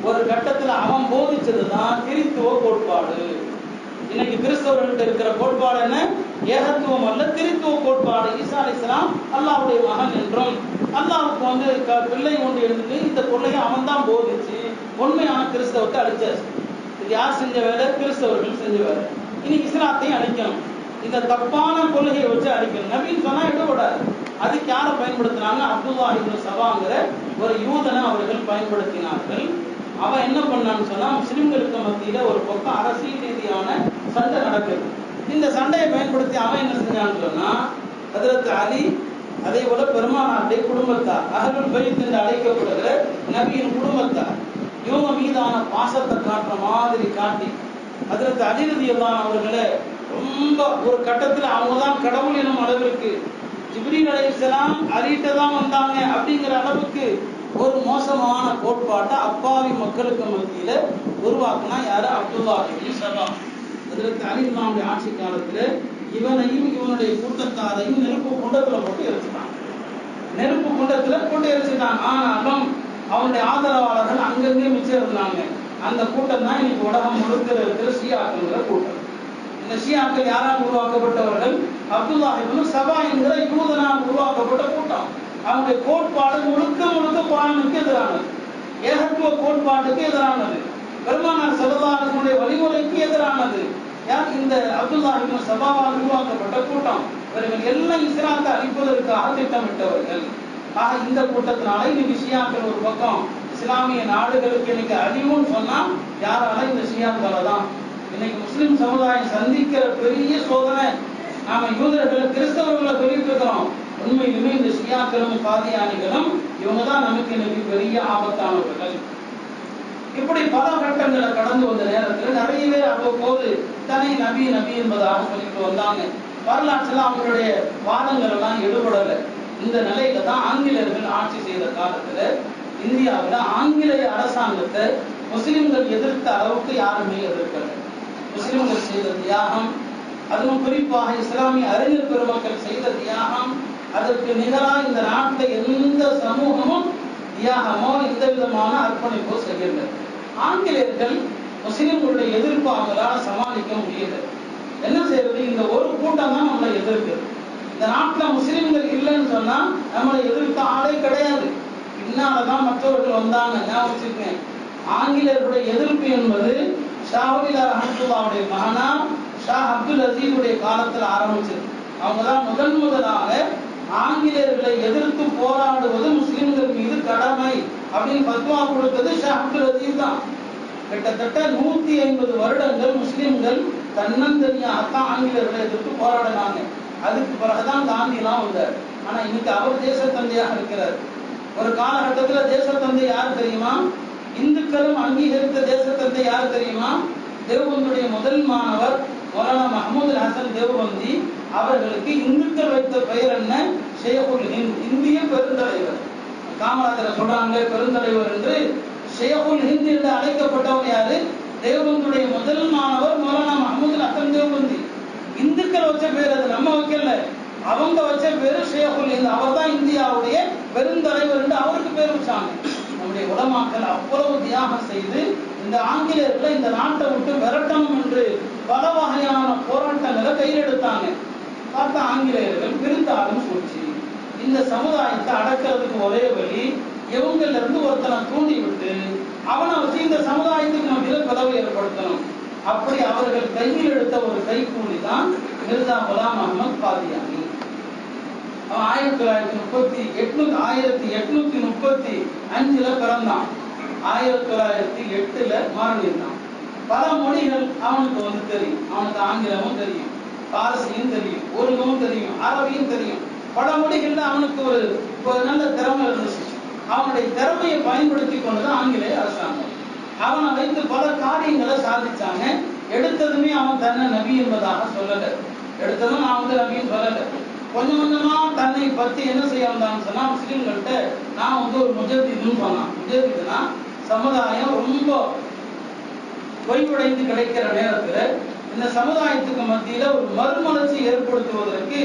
Speaker 1: ஒரு கட்டத்துல அவன் போதிச்சதுதான் திரித்துவ கோட்பாடு. இன்னைக்கு கிறிஸ்தவர்கள்ட்ட இருக்கிற கோட்பாடு என்ன? ஏகத்துவம் அல்ல, திரித்துவ கோட்பாடு. ஈசா அலைஹிஸ்ஸலாம் அல்லாஹ்வுடைய மகன் என்றும் அல்லாஹ்வுக்கு வந்து பிள்ளை ஒன்று எழுந்து இந்த கொள்ளையை அவன் தான் போதிச்சு உண்மையான கிறிஸ்தவத்தை அழிச்சாச்சு. இது யார் செஞ்ச வேலை? கிறிஸ்தவர்கள் செஞ்ச வேலை. இன்னைக்கு இஸ்லாத்தையும் அழிக்கணும், இந்த தப்பான கொள்கையை வச்சு அழிக்கணும். நபின்னு சொன்னா எடுபடாது. அதுக்கு யாரை பயன்படுத்தினாங்க? அப்துல்லாஹ் இப்னு சபாங்கிற ஒரு யூதனை அவர்கள் பயன்படுத்தினார்கள். அவன் என்ன பண்ணான்னு சொன்னா, முஸ்லிம்களுக்கு மத்தியில ஒரு பக்கம் அரசியல் ரீதியான சண்டை நடக்குது. இந்த சண்டையை பயன்படுத்தி அவன் என்ன செஞ்சான்னு சொன்னா, ஹஜ்ரத் அலி, அதே போல பெருமானாருடைய குடும்பத்தார், அஹ்லுல் பைத் என்று அழைக்கப்படுகிற நபியின் குடும்பத்தார், இவங்க மீதான பாசத்தை காட்டுற மாதிரி காட்டி ஹஜ்ரத் அலி ரலியல்லாஹு அவர்களை ரொம்ப ஒரு கட்டத்துல அவங்கதான் கடவுள் எனும் அளவிற்கு, ஜிப்ரீல் அலைஹிஸ்ஸலாம் அலிட்ட தான் வந்தாங்க அப்படிங்கிற அளவுக்கு ஒரு மோசமான கோட்பாட்டை அப்பாவி மக்களுக்கு மத்தியில உருவாக்குனா யாரு? அப்துல்லாஹ் இப்னு சபா. ஹஜ்ரத் அலி இமாமுடைய ஆட்சி காலத்துல இவனையும் இவனுடைய கூட்டத்தாரையும் நெருப்பு குண்டத்துல போட்டு எரிச்சுட்டாங்க. நெருப்பு குண்டத்துல போட்டு எரிச்சுட்டாங்க. ஆனாலும் அவனுடைய ஆதரவாளர்கள் அங்கங்கே மிச்சம் இருந்தாங்க. அந்த கூட்டம் தான் இன்னைக்கு உலகம் முழுக்க இருக்கிற ஷியாக்கள் கூட்டம். இந்த ஷியாக்கள் யாரால் உருவாக்கப்பட்டவர்கள்? அப்துல்லாஹ் இப்னு சபா என்கிற யூதனால் உருவாக்கப்பட்ட கூட்டம். அவனுடைய கோட்பாடு முழுக்க முழுக்க குர்ஆனுக்கு எதிரானது, ஏகத்துவ கோட்பாட்டுக்கு எதிரானது, பெருமானார் ஸல்லல்லாஹு அலைஹி வஸல்லம் வழிமுறைக்கு எதிரானது. யார்? இந்த அப்துல்லாஹ் இப்னு சபாவால் உருவாக்கப்பட்ட கூட்டம். இவர்கள் எல்லாம் இஸ்லாத்தை அழிப்பதற்காக திட்டமிட்டவர்கள். ஆக இந்த கூட்டத்தினால இன்னைக்கு ஷியாக்கள் ஒரு பக்கம், இஸ்லாமிய நாடுகளுக்கு இன்னைக்கு அழிவுன்னு சொன்னா யாரால? இந்த ஷியாக்களை தான். இன்னைக்கு முஸ்லிம் சமுதாயம் சந்திக்கிற பெரிய சோதனை. நாம யூதர்களை கிறிஸ்தவர்களை சொல்லிட்டு இருக்கிறோம், உண்மையிலுமே இந்த ஷியாக்களும் காதியானிகளும் இவங்க தான் நமக்கு இன்னைக்கு பெரிய ஆபத்தானவர்கள். இப்படி பல கட்டங்களை கடந்து வந்த நேரத்தில் நிறைய பேர் அவ்வப்போது தனி நபி நபி என்பதாக சொல்லிட்டு வந்தாங்க. வரலாற்றுல அவங்களுடைய வாதங்கள் எல்லாம் எடுபடலை. இந்த நிலையில தான் ஆங்கிலேயர்கள் ஆட்சி செய்த காலத்துல இந்தியாவில் ஆங்கிலேய அரசாங்கத்தை முஸ்லிம்கள் எதிர்த்த அளவுக்கு யாருமே எதிர்க்கல. முஸ்லிம்கள் செய்த தியாகம், அதுவும் குறிப்பாக இஸ்லாமிய அறிஞர் பெருமக்கள் செய்த தியாகம், அதற்கு நிகராக இந்த நாட்டில் எந்த சமூகமும் தியாகமோ எந்த விதமான அர்ப்பணிப்போ செய்யல. ஆங்கிலேயர்கள் முஸ்லிம்களுடைய எதிர்ப்பு அவங்களால சமாளிக்க முடியல. என்ன செய்யறது? இந்த ஒரு கூட்டம் தான் நம்மளை எதிர்க்குது. இந்த நாட்டில் முஸ்லிம்கள் இல்லைன்னு சொன்னா நம்மளை எதிர்க்க ஆளே கிடையாது. பின்னாலதான் மற்றவர்கள் வந்தாங்க. ஞாபகம் வச்சுக்கேன், ஆங்கிலேயர்களுடைய எதிர்ப்பு என்பது ஷாஹுல் ரஹ்மத்துல்லாஹுடைய மகனா ஷா அப்துல் அசீஸுடைய காலத்தில் ஆரம்பிச்சது. அவங்கதான் முதலாக ஆங்கிலேயர்களை எதிர்த்து போராடுவது முஸ்லிம்கள் மீது கடமை அப்படின்னு பத்வா கொடுத்தது ஷா அப்துல் அசீஸ் தான். கிட்டத்தட்ட 150 வருடங்கள் முஸ்லிம்கள் தன்னந்தனியாகத்தான் ஆங்கிலேயர்களை எதிர்த்து போராடினாங்க. அதுக்கு பிறகுதான் காந்திலாம் வந்தார். ஆனா இன்னைக்கு அவர் தேச தந்தையாக இருக்கிறார். ஒரு காலகட்டத்தில் தேச தந்தை யார் தெரியுமா? இந்துக்களும் அங்கீகரித்த தேச தந்தை யார் தெரியுமா? தேவபந்துடைய முதல் மாணவர் மௌலானா மஹமூது ஹசன் தேவபந்தி அவர்களுக்கு இந்துக்கள் வைத்த பெயர் என்ன? ஷேகுல் ஹிந்த், இந்திய பெருந்தலைவர். காமராஜரை சொல்றாங்க பெருந்தலைவர் என்று. ஷேகுல் ஹிந்த் என்று அழைக்கப்பட்டவர் யாரு? தேவபந்துடைய முதல் மாணவர் மௌலானா மஹமூது ஹசன் தேவபந்தி. இந்துக்கள் வச்ச பேர் அது, நம்ம வைக்கல. அவங்க வச்ச பேரு ஷேகுல் ஹிந்த். அவர் தான் இந்தியாவுடைய பெருந்தலைவர் என்று அவருக்கு பேர் வச்சாங்க. நம்முடைய உலமாக்கள் அவ்வளவு தியாகம் செய்து இந்த ஆங்கிலேயர்களை இந்த நாட்டை விட்டு விரட்டணும் என்று பல வகையான போராட்டங்களை கையில் எடுத்தாங்க. பார்த்தா ஆங்கிலேயர்கள் பிரித்தாலும் சூழ்ச்சி. இந்த சமுதாயத்தை அடக்கிறதுக்கு ஒரே வழி, இவங்கள்ல இருந்து ஒருத்தனை தூண்டி விட்டு அவனை வச்சு இந்த சமுதாயத்துக்கு நம்ம பிளவு ஏற்படுத்தணும். அப்படி அவர்கள் கையில் எடுத்த ஒரு கைக்கூலி தான் மிர்சா குலாம் அஹ்மத் காதியானி. அவன் 1835 பிறந்தான். 1908 மரணித்தான். பல மொழிகள் அவனுக்கு வந்து தெரியும். அவனுக்கு ஆங்கிலமும் தெரியும், பாரசியும் தெரியும், உருதுவும் தெரியும், அரபியும் தெரியும். பல மொழிகள்ல அவனுக்கு ஒரு நல்ல திறமை இருந்துச்சு. அவனுடைய திறமையை பயன்படுத்தி கொண்டுதான் ஆங்கிலேய அரசாங்கம் அவனை வைத்து பல காரியங்களை சாதிச்சாங்க. எடுத்ததுமே அவன் தன்னை நபி என்பதாக சொல்லல. எடுத்ததும் நான் வந்து நபின்னு சொல்லல. கொஞ்சம் கொஞ்சமா தன்னை பத்தி என்ன செய்ய வந்தான்னு சொன்னா, முஸ்லீம்கள்ட்ட நான் வந்து ஒரு முஜத்திதுன்னு சொன்னான். முஜத்திதுனா சமுதாயம் ரொம்ப தொய்வடைந்து கிடைக்கிற நேரத்துல இந்த சமுதாயத்துக்கு மத்தியில ஒரு மறுமலர்ச்சி ஏற்படுத்துவதற்கு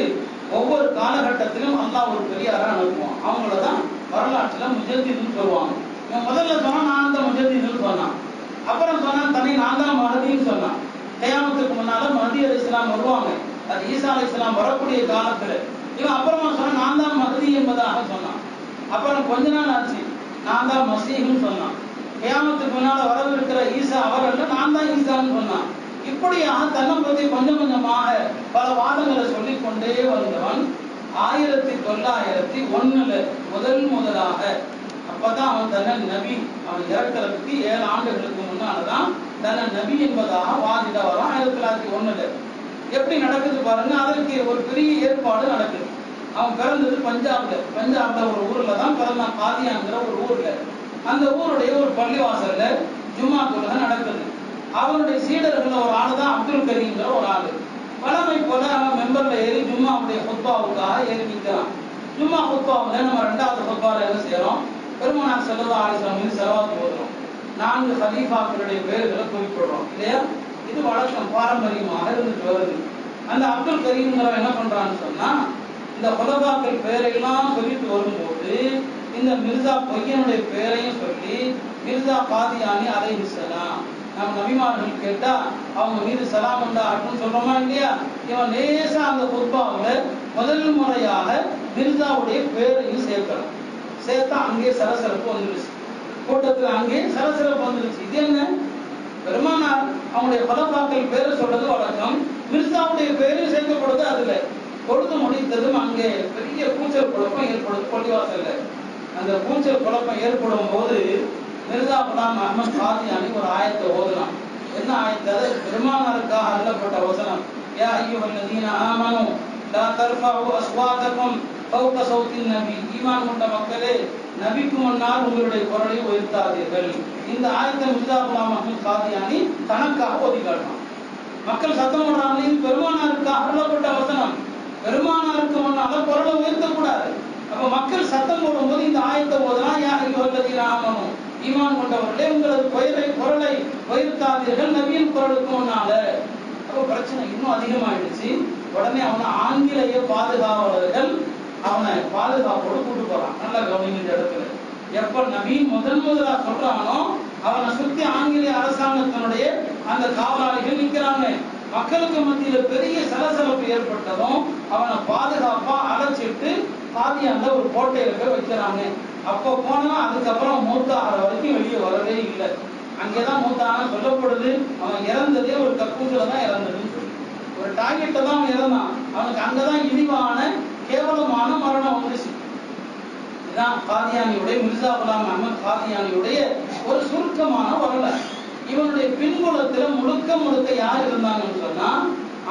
Speaker 1: ஒவ்வொரு காலகட்டத்திலும் அல்லாஹ் ஒரு பெரியாரா அனுப்புவான். அவங்களதான் வரலாற்றுல முஜத்திதுன்னு சொல்லுவாங்க. இவன் முதல்ல சொன்னா நான் தான் முஜத்திதுன்னு சொன்னான். அப்புறம் சொன்னா தன்னை நான் தான் மஹதின்னு சொன்னான். கியாமத்துக்கு முன்னால மஹதி அலைஹிஸ்ஸலாம் வருவாங்க. அது ஈசா அலைஹிஸ்ஸலாம் வரக்கூடிய காலத்துல இவன் அப்புறமா சொன்னா நான் தான் மஹதி என்பதாக சொன்னான். அப்புறம் கொஞ்ச நாள் ஆச்சு, நான் தான் மசீஹ்னு சொன்னான். கியாமத்துக்கு முன்னால வரவிருக்கிற ஈசா அவர் அல்ல, நான் தான் ஈசான்னு சொன்னான். இப்படியாக தன்னை பத்தி கொஞ்சம் கொஞ்சமாக பல வாதங்களை சொல்லிக் கொண்டே வந்தவன் 1901 முதலாக அப்பதான் அவன் தன்னை நபி, அவன் இறக்கிறதுக்கு 7 ஆண்டுகளுக்கு முன்னாலதான் தன்னை நபி என்பதாக வாதிட வரான். 1901 எப்படி நடக்குது பாருங்க. அதற்கு ஒரு பெரிய ஏற்பாடு நடக்குது. அவன் பிறந்தது பஞ்சாப்ல ஒரு ஊர்ல தான் பிறந்தான், காதியாங்கிற ஒரு ஊர்ல. அந்த ஊருடைய ஒரு பள்ளிவாசல்ல ஜும்மா தொழுகை நடக்குது. அவனுடைய சீடர்கள் ஒரு ஆளு தான் அப்துல் கரீம்ங்கிற ஒரு ஆளு. பழமை போல அவன் மெம்பர்ல ஏறி ஜும்மாவுடைய ஹுத்பாவுக்காக ஏறி நிற்கிறான். ஜும்மா ஹுத்பாவுல நம்ம 2வது ஹுத்பால என்ன செய்யறோம், பெருமானார் ஸல்லல்லாஹு அலைஹி வஸல்லம் மீது ஸலவாத் ஓதுறோம். 4 கலீஃபாக்களுடைய பேர்களை குறிப்பிடுறோம் இல்லையா. இது வழக்கம், பாரம்பரியமாக இருந்துட்டு வருது. அந்த அப்துல் கரீம்ங்கிறவன் என்ன பண்றான்னு சொன்னா, இந்த குலபாக்கள் பேரையெல்லாம் சொல்லிட்டு வரும்போது இந்த மிர்சா பொய்யனுடைய பேரையும் சொல்லி மிர்சா காதியானி அலைஹிஸ்ஸலாம், நம்ம நபிமார்கள் கேட்டா அவங்க மீது சலாம் உண்டாகட்டும் சொல்றோமா இல்லையா. இவன் லேசா அந்த குர்பாவுல முதல் முறையாக மிர்சாவுடைய பேரையும் சேர்க்கணும். சேர்த்தா அங்கே சலசலப்பு வந்துருச்சு. கூட்டத்துல அங்கே சலசலப்பு வந்துருச்சு. இது என்ன, பெருமானார் அவங்களுடைய பலபாக்கள் பேரை சொல்றது வழக்கம், மிர்சாவுடைய பேரையும் சேர்க்கப்படுது. அதுல பொழுது முடித்ததும் அங்கே பெரிய கூச்சல் குழப்பம் ஏற்படுது பள்ளிவாசல்ல. அந்த கூச்சல் குழப்பம் ஏற்படும் போது மிர்சா குலாம் அஹ்மத் காதியானி ஒரு ஆயத்தை ஓதுனான். என்ன ஆயத்தை? பெருமானாருக்காக அருளப்பட்ட வசனம், யா அய்யுஹல்லதீன ஆமனு லா தர்ஃபஉ அஸ்வாதகும் ஃபௌக ஸௌத்தின் நபி, ஈமான் கொண்ட மக்களே நபிக்கு முன்னால் உங்களுடைய குரலை உயர்த்தாதீர்கள். இந்த ஆயத்தை மிர்சா குலாம் அஹ்மத் காதியானி தனக்காக ஓதி காட்டினான். மக்கள் சத்தம் போடுறாங்க, இது பெருமானாருக்காக அருளப்பட்ட வசனம், பெருமானாருக்கு முன்னால குரலை உயர்த்தக்கூடாது. அப்ப மக்கள் சத்தம் போடும்போது இந்த ஆயத்தை ஓதுனா, யா அய்யுஹல்லதீன ஆமனு, ஈமான் கொண்டவர்களே உங்களது குரலை உயர்த்தாதீர்கள் நபியின் குரலுக்கு முன்னால. அப்ப பிரச்சனை இன்னும் அதிகமாயிடுச்சு. உடனே அவனை ஆங்கிலேய பாதுகாவலர்கள் அவனை பாதுகாப்போடு கூட்டு போறான். நல்லா கவனிங்க இந்த இடத்துல. எப்ப நபி முதலா சொல்றானோ அவனை சுத்தி ஆங்கிலேய அரசாங்கத்தினுடைய அந்த காவலாளிகள் நிற்கிறாங்க. மக்களுக்கு மத்தியில பெரிய சலசலப்பு ஏற்பட்டதும் அவனை பாதுகாப்பா அழைச்சிட்டு காதியான்ல ஒரு கோட்டையில போய் வைக்கிறாங்க. அப்ப போனா அதுக்கப்புறம் மூத்தாகிற வரைக்கும் வெளியே வரவே இல்லை. அங்கேதான் மூத்தான சொல்லப்படுது. அவன் இறந்ததே ஒரு கக்கூசுல தான் இறந்ததுன்னு சொல்லி, ஒரு டாய்லெட்டை தான் அவன் இறந்தான். அவனுக்கு அங்கதான் இழிவான கேவலமான மரணம் வந்துச்சு. இதுதான் காதியானியுடைய, மிர்சா குலாம் அஹ்மத் காதியானியுடைய ஒரு சுருக்கமான வரலாறு. இவனுடைய பின்புலத்துல முழுக்க யார் இருந்தாங்கன்னு சொன்னா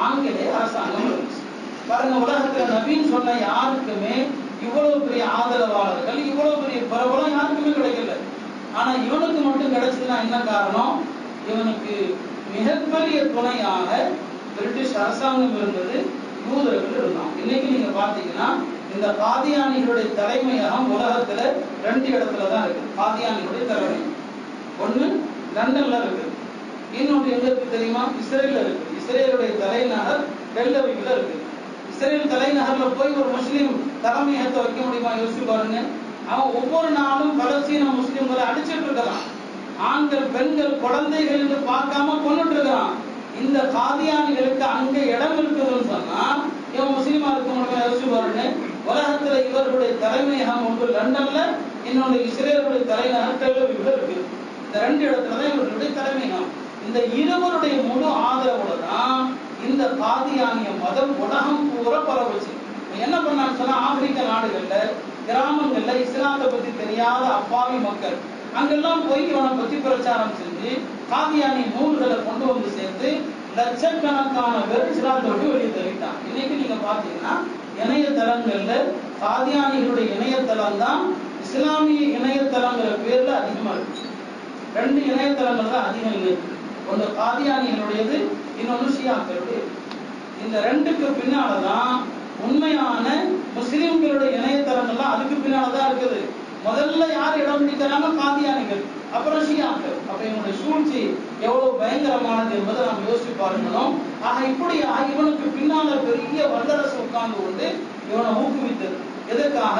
Speaker 1: ஆங்கிலேய அரசாங்கம் இருந்துச்சு. பாருங்க, உலகத்துல நபின்னு சொன்ன யாருக்குமே இவ்வளவு பெரிய ஆதரவாளர்கள், இவ்வளவு பெரிய பிரபலம் யாருக்குமே கிடைக்கல. ஆனா இவனுக்கு மட்டும் கிடைச்சதுன்னா என்ன காரணம்? இவனுக்கு மிகப்பெரிய துணையாக பிரிட்டிஷ் அரசாங்கம் இருந்தது, யூதர்கள் இருந்தான். இன்னைக்கு நீங்க பாத்தீங்கன்னா இந்த காதியானிகளுடைய தலைமையகம் உலகத்துல 2 இடத்துலதான் இருக்கு. காதியானிகளுடைய தலைமையகம் ஒண்ணு லண்டன்ல இருக்கு, இன்னொன்று எங்க இருக்கு தெரியுமா? இஸ்ரேல்ல இருக்கு. இஸ்ரேலுடைய தலைநகர் டெல் அவீவ்ல இருக்கு. இஸ்ரேல் தலைநகர்ல போய் ஒரு முஸ்லீம் தலைமையகத்தை வைக்க முடியுமா? யோசிச்சு பாருங்க. அவன் ஒவ்வொரு நாளும் பலஸ்தீன முஸ்லிம்களை அடிச்சிட்டு இருக்கிறான். ஆண்கள், பெண்கள், குழந்தைகள் என்று பார்க்காம கொண்டுட்டு இருக்கிறான். இந்த காதியானிகளுக்கு அங்க இடம் இருக்குதுன்னு சொன்னா இவன் முஸ்லீமா இருக்க முடியுமா? யோசிச்சு பாருங்க. உலகத்துல இவர்களுடைய தலைமையகம் ஒன்று லண்டன்ல, இன்னொன்று இஸ்ரேலுடைய தலைநகர் டெல் அவீவ்ல இருக்கு. இந்த 2 இடத்துலதான் இவர்களுடைய தலைமையகம். இந்த இருவருடைய முழு ஆதரவோட தான் இந்த காதியானிய மதம் உலகம் பூரா பரவுச்சு. என்ன பண்ணான்னு சொன்னா, ஆப்பிரிக்க நாடுகள்ல, கிராமங்கள்ல இஸ்லாத்தை பத்தி தெரியாத அப்பாவி மக்கள், அங்கெல்லாம் போய் இவனை பத்தி பிரச்சாரம் செஞ்சு காதியானி நூல்களை கொண்டு வந்து சேர்த்து லட்சக்கணக்கான பேர் இஸ்லாத்தை விட்டு வெளியே தள்ளிட்டான். இன்னைக்கு நீங்க பாத்தீங்கன்னா இணையதளங்கள்ல காதியானிகளுடைய இணையதளம் தான் இஸ்லாமிய இணையதளங்கிற பேர்ல அதிகமா இருக்கு. 2 இணையதளங்கள் தான் அதிகம் இருக்கு. ஒன்று காதியானிகளுடையது, இன்னொன்று ஷியாக்களுடையது. இந்த 2க்கு பின்னால்தான் உண்மையான முஸ்லிம்களுடைய இணையதளங்கள்லாம் அதுக்கு பின்னால்தான் இருக்குது. முதல்ல யார் இடம் பிடிக்கிறாங்க? காதியானிகள், அப்புறம் ஷியாக்கள். அப்ப இவனுடைய சூழ்ச்சி எவ்வளவு பயங்கரமானது என்பதை நாம் யோசிச்சு பார்க்கணும். ஆக இப்படி இவனுக்கு பின்னால பெரிய வல்லரசு உட்கார்ந்து கொண்டு இவனை ஊக்குவித்தது. எதற்காக?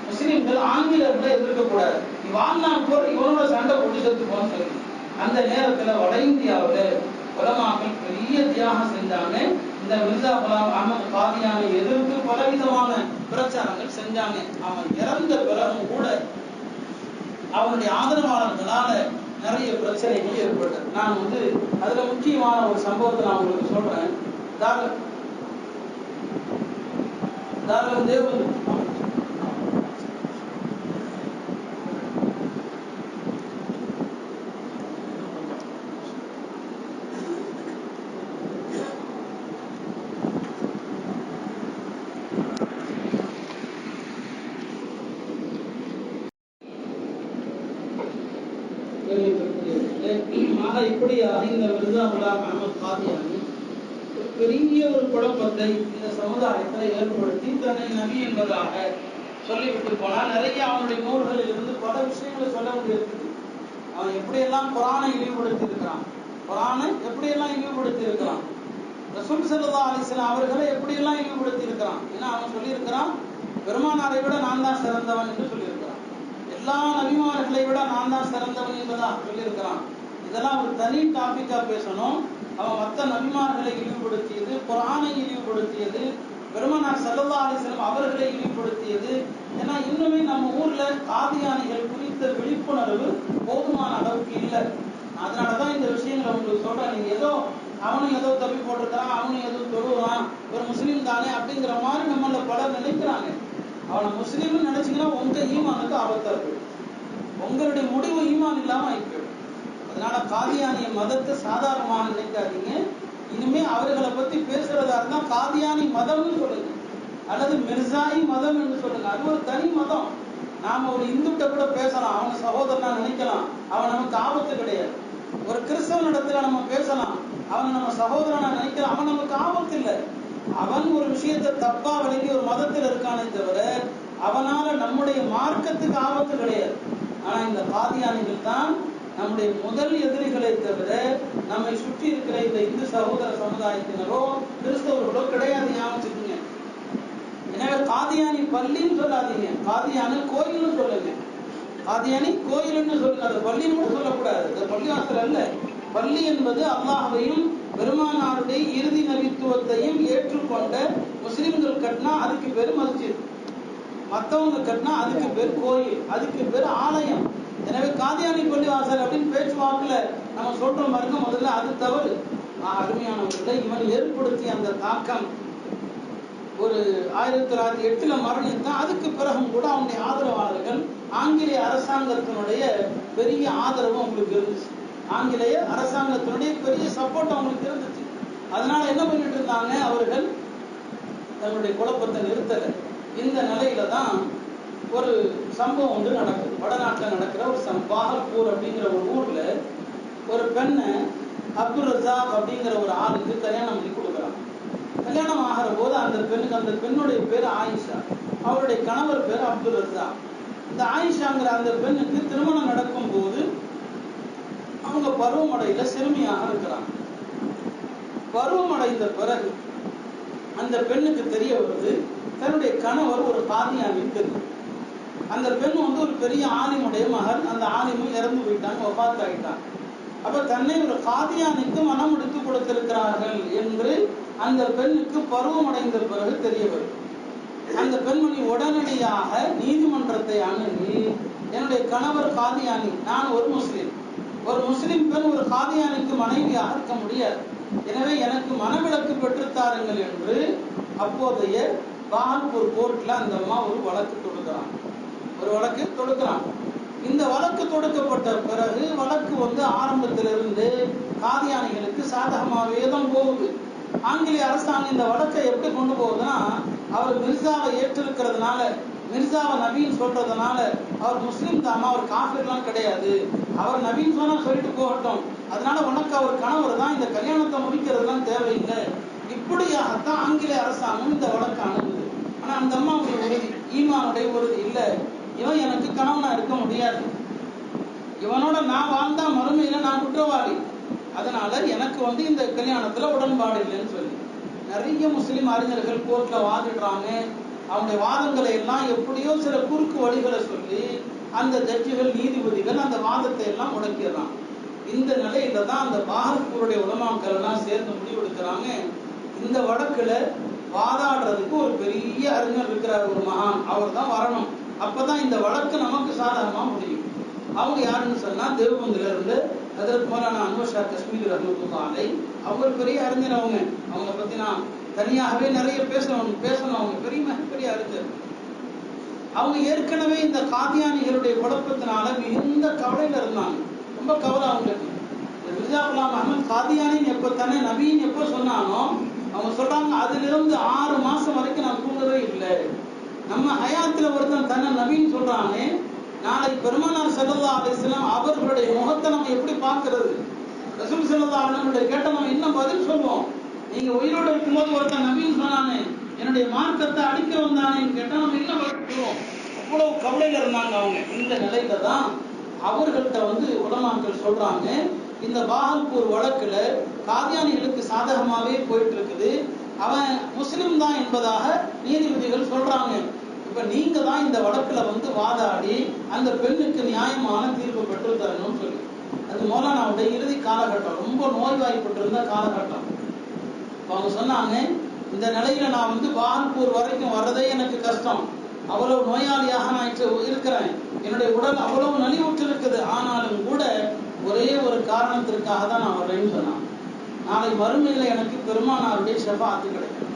Speaker 1: முஸ்லிம்கள் ஆங்கிலர்களை எதிர்க்கக்கூடாது, நீ வாழ்நாள் போற இவனோட சண்டை போட்டு செத்து போன்னு சொல்லி. அந்த நேரத்துல வட இந்தியாவில் உலமாக்கள் பெரிய தியாகம் செஞ்சாங்க. இந்த மிர்சா குலாம் அஹமது காதியானை எதிர்த்து பலவிதமான பிரச்சாரங்கள் செஞ்சாங்க. அவன் இறந்த பிறகும் கூட அவனுடைய ஆதரவாளர்களால நிறைய பிரச்சனைகள் ஏற்பட்டது. நான் அதுல முக்கியமான ஒரு சம்பவத்தை நான் உங்களுக்கு சொல்றேன். தாராளம் தேவன் இப்படியாக இந்த மிர்சா குலாம் அஹமது காதியானி ஒரு பெரிய ஒரு குழப்பத்தை இந்த சமுதாயத்தில் ஏற்படுத்தி தன்னை நபி என்பதாக சொல்லிவிட்டு போனால் நிறைய அவனுடைய நூல்களில் இருந்து பல விஷயங்களை சொல்ல வேண்டியிருக்குது. அவன் எப்படியெல்லாம் குரானை இழிவுபடுத்தி இருக்கிறான், குரானை எப்படியெல்லாம் இழிவுபடுத்தி இருக்கிறான், ரசூல் ஸல்லல்லாஹு அலைஹி வஸல்லம் அவர்களை எப்படியெல்லாம் இழிவுபடுத்தி இருக்கிறான். ஏன்னா அவன் சொல்லியிருக்கிறான், பெருமானாரை விட நான் தான் சிறந்தவன் என்று சொல்லியிருக்கிறான். எல்லா நபிமார்களை விட நான் தான் சிறந்தவன் என்பதாக சொல்லியிருக்கிறான். இதெல்லாம் ஒரு தனி டாபிக்கா பேசணும். அவன் மற்ற நபிமார்களை இழிவுபடுத்தியது, குர்ஆனை இழிவுபடுத்தியது, பெருமானார் ஸல்லல்லாஹு அலைஹி வஸல்லம் அவர்களை இழிவுபடுத்தியது. ஏன்னா இன்னுமே நம்ம ஊர்ல காதியானிகள் குறித்த விழிப்புணர்வு போதுமான அளவுக்கு இல்லை. அதனாலதான் இந்த விஷயங்களை உங்களுக்கு சொல்றேன். நீங்க ஏதோ அவனும் ஏதோ தப்பி போட்டிருக்கிறான், அவனும் ஏதோ தொழுவான், ஒரு முஸ்லீம் தானே அப்படிங்கிற மாதிரி நம்மள பலர் நினைக்கிறாங்க. அவனை முஸ்லீம்னு நினைச்சீங்கன்னா உங்க ஈமானுக்கு ஆபத்தா இருக்கு, உங்களுடைய முடிவு ஈமான் இல்லாம ஆயிடும். அதனால காதியானிய மதத்தை சாதாரணமாக நினைக்காதீங்க. இனிமே அவர்களை பத்தி பேசுறதா இருந்தா காதியானி மதம்னு சொல்லுங்க, அல்லது மிர்சாயி மதம் என்று சொல்லுங்க. அது ஒரு தனி மதம். நாம ஒரு இந்துட்ட கூட பேசலாம், அவனை சகோதரனா நினைக்கலாம், அவன் நமக்கு ஆபத்து கிடையாது. ஒரு கிறிஸ்தவன் இடத்துல நம்ம பேசலாம், அவனை நம்ம சகோதரனா நினைக்கலாம், அவன் நமக்கு ஆபத்து இல்லை. அவன் ஒரு விஷயத்தை தப்பா விளங்கி ஒரு மதத்தில் இருக்கானே தவிர அவனால நம்முடைய மார்க்கத்துக்கு ஆபத்து கிடையாது. ஆனா இந்த காதியானிகள் தான் நம்முடைய முதல் எதிரிகளை தவிர நம்மை சுற்றி இருக்கிற இந்த இந்து சகோதர சமுதாயத்தினரோ கிறிஸ்தவர்களோ கிடையாது. ஞாபகம். எனவே காதியானி பள்ளின்னு சொல்லாதீங்க, காதியானி கோயில்னு சொல்லுங்க. காதியானி கோயில்னு சொல்லுங்க, அது பள்ளின்னு கூட சொல்லக்கூடாது. அது பள்ளிவாசல் அல்ல. பள்ளி என்பது அல்லாஹ்வையும் பெருமானாருடைய இறுதி நபித்துவத்தையும் ஏற்றுக்கொண்ட முஸ்லிம்கள் கட்டினா அதுக்கு பேர் மஸ்ஜித், மற்றவங்க கட்டினா அதுக்கு பேர் கோயில், அதுக்கு பேர் ஆலயம். எனவே காதியானி பள்ளிவாசல் அப்படின்னு பேச்சுவாக்குல நம்ம சொல்றோம் பாருங்க, முதல்ல அது தவறு. அருமையானவர்களை இவன் ஏற்படுத்திய அந்த தாக்கம் ஒரு 1908 மரணித்தான். அதுக்கு பிறகும் கூட அவனுடைய ஆதரவாளர்கள் ஆங்கிலேய அரசாங்கத்தினுடைய பெரிய ஆதரவு அவங்களுக்கு இருந்துச்சு, ஆங்கிலேய அரசாங்கத்தினுடைய பெரிய சப்போர்ட் அவங்களுக்கு இருந்துச்சு. அதனால என்ன பண்ணிட்டு இருந்தாங்க, அவர்கள் தன்னுடைய குழப்பத்தை நிறுத்தல. இந்த நிலையில தான் ஒரு சம்பவம் ஒன்று நடக்குது. வடநாட்டில் நடக்கிற ஒரு பாகல்பூர் அப்படிங்கிற ஒரு ஊர்ல ஒரு பெண்ணை அப்துல் ரஸாக் அப்படிங்கிற ஒரு ஆளுக்கு கல்யாணம் பண்ணி கொடுக்குறாங்க. கல்யாணம் ஆகிற போது அந்த பெண்ணுக்கு, அந்த பெண்ணுடைய பேர் ஆயிஷா, அவருடைய கணவர் பேர் அப்துல் ரஸாக். இந்த ஆயிஷாங்கிற அந்த பெண்ணுக்கு திருமணம் நடக்கும் போது அவங்க பருவமடையில சிறுமியாக இருக்கிறாங்க. பருவமடைந்த பிறகு அந்த பெண்ணுக்கு தெரிய வருது தன்னுடைய கணவர் ஒரு காதியானின்னு தெரியும். அந்த பெண் ஒரு பெரிய ஆலிமுடைய மகள், அந்த ஆலிமும் இறந்து போயிட்டாங்க, வஃபாத் ஆயிட்டாங்க. அப்ப தன்னை ஒரு காதியானிக்கு மனம் எடுத்து கொடுத்திருக்கிறார்கள் என்று அந்த பெண்ணுக்கு பருவமடைந்த பிறகு தெரிய வரும். அந்த பெண்மணி உடனடியாக நீதிமன்றத்தை அணுகி, என்னுடைய கணவர் காதியானி, நான் ஒரு முஸ்லிம் பெண் ஒரு காதியானிக்கு மனைவியாக இருக்க முடியாது, எனவே எனக்கு மனவிலக்கு பெற்றுத்தாருங்கள் என்று அப்போதைய பாகல்பூர் கோர்ட்ல அந்த அம்மா ஒரு வழக்கு தொடுக்கிறான். இந்த வழக்கு தொடுக்கப்பட்ட பிறகு வழக்கு ஆரம்பத்திலிருந்து காதியானிகளுக்கு சாதகமாகவே தான் போகுது. ஆங்கிலேய அரசாங்கம் இந்த வழக்கை எப்படி கொண்டு போகுதுன்னா, அவர் மிர்சாவை ஏற்றிருக்கிறதுனால, மிர்சாவை நபின்னு சொல்றதுனால அவர் முஸ்லீம் தாமா, அவர் காஃபிர்லாம் கிடையாது, அவர் நபின்னு சொன்னா சொல்லிட்டு போகட்டும், அதனால உனக்கு அவர் கணவர் தான், இந்த கல்யாணத்தை முடிக்கிறதுலாம் தேவையில்லை, இப்படியாகத்தான் ஆங்கிலேய அரசாங்கம் இந்த வழக்கு அணுகுது. ஆனா அந்த அம்மாவுடைய உறுதி, ஈமானுடைய உறுதி, இல்லை இவன் எனக்கு கணவனா இருக்க முடியாது, இவனோட நான் வாழ்ந்தா மறுமையில நான் குற்றவாளி, அதனால எனக்கு இந்த கல்யாணத்துல உடன்பாடு இல்லைன்னு சொல்லி நிறைய முஸ்லீம் அறிஞர்கள் கோர்ட்ல வாதிடுறாங்க. அவங்களுடைய வாதங்களை எல்லாம் எப்படியோ சில குறுக்கு வழிகளை சொல்லி அந்த ஜட்ஜிகள், நீதிபதிகள் அந்த வாதத்தை எல்லாம் முடக்கிடுறாங்க. இந்த நிலையில தான் அந்த பாகல்பூருடைய உலமாக்கள் எல்லாம் சேர்ந்து முடிவெடுக்கிறாங்க, இந்த வழக்குல வாதாடுறதுக்கு ஒரு பெரிய அறிஞர் இருக்கிறார், ஒரு மகான், அவர் தான் வரணும், அப்பதான் இந்த வழக்கு நமக்கு சாதகமா முடியும். அவங்க யாருன்னு சொன்னா, தேவபந்தில இருந்து ஹஜ்ரத் மௌலானா அன்வர் ஷா காஷ்மீரி ரஹ்மத்துல்லாஹி அலைஹி, அவங்க பெரிய அறிஞர். அவங்க பத்தி நான் தனியாகவே நிறைய பேசணும். அவங்க பெரிய அறிஞர். அவங்க ஏற்கனவே இந்த காதியானிகளுடைய குழப்பத்தினால மிகுந்த கவலையில இருந்தாங்க, ரொம்ப கவலை அவங்களுக்கு. மிர்சா குலாம் அஹ்மத் காதியானின்னு எப்போ தானே நபின்னு எப்போ சொன்னானோ, அவங்க சொல்றாங்க அதிலிருந்து 6 மாசம் வரைக்கும் நான் தூங்கவே இல்லை. நம்ம ஹயாத்துல ஒருத்தன் தன்னை நபின்னு சொல்றானே, நாளை பெருமானார் ஸல்லல்லாஹு அலைஹி வஸல்லம் அவர்களுடைய முகத்தை நம்ம எப்படி பார்க்கிறது? ரசூல் ஸல்லல்லாஹு அலைஹி வஸல்லம் கேட்ட நம்ம என்ன பதில் சொல்லுவோம்? நீங்க உயிரோடு இருக்கும்போது ஒருத்தன் நபின்னு சொன்னானே, என்னுடைய மார்க்கத்தை அடிக்க வந்தானேன்னு கேட்டா நம்ம என்ன பதில் சொல்லுவோம்? அவ்வளவு கவலையில இருந்தாங்க அவங்க. இந்த நிலையில தான் அவர்கள்ட்ட உலமாக்கள் சொல்றாங்க, இந்த பாகல்பூர் வழக்குல காதியானிகளுக்கு சாதகமாவே போயிட்டு இருக்குது, அவன் முஸ்லிம் தான் என்பதாக நீதிபதிகள் சொல்றாங்க. இப்ப நீங்க தான் இந்த வழக்குல வாதாடி அந்த பெண்ணுக்கு நியாயமான தீர்ப்பு பெற்று தரணும்னு சொல்லி, அது மௌலானாவுடைய இறுதி காலகட்டம், ரொம்ப நோய்வாய்ப்பட்டிருந்த காலகட்டம். அவங்க சொன்னாங்க, இந்த நிலையில நான் பாகல்பூர் வரைக்கும் வர்றதே எனக்கு கஷ்டம், அவ்வளவு நோயாளியாக நான் இருக்கிறேன், என்னுடைய உடல் அவ்வளவு நலிவுற்று இருக்குது, ஆனாலும் கூட ஒரே ஒரு காரணத்திற்காக தான் நான் வர்றேன்னு சொன்னான். நாளை மறுமையில எனக்கு பெருமானாருடைய ஷஃபாஅத் கிடைக்கும்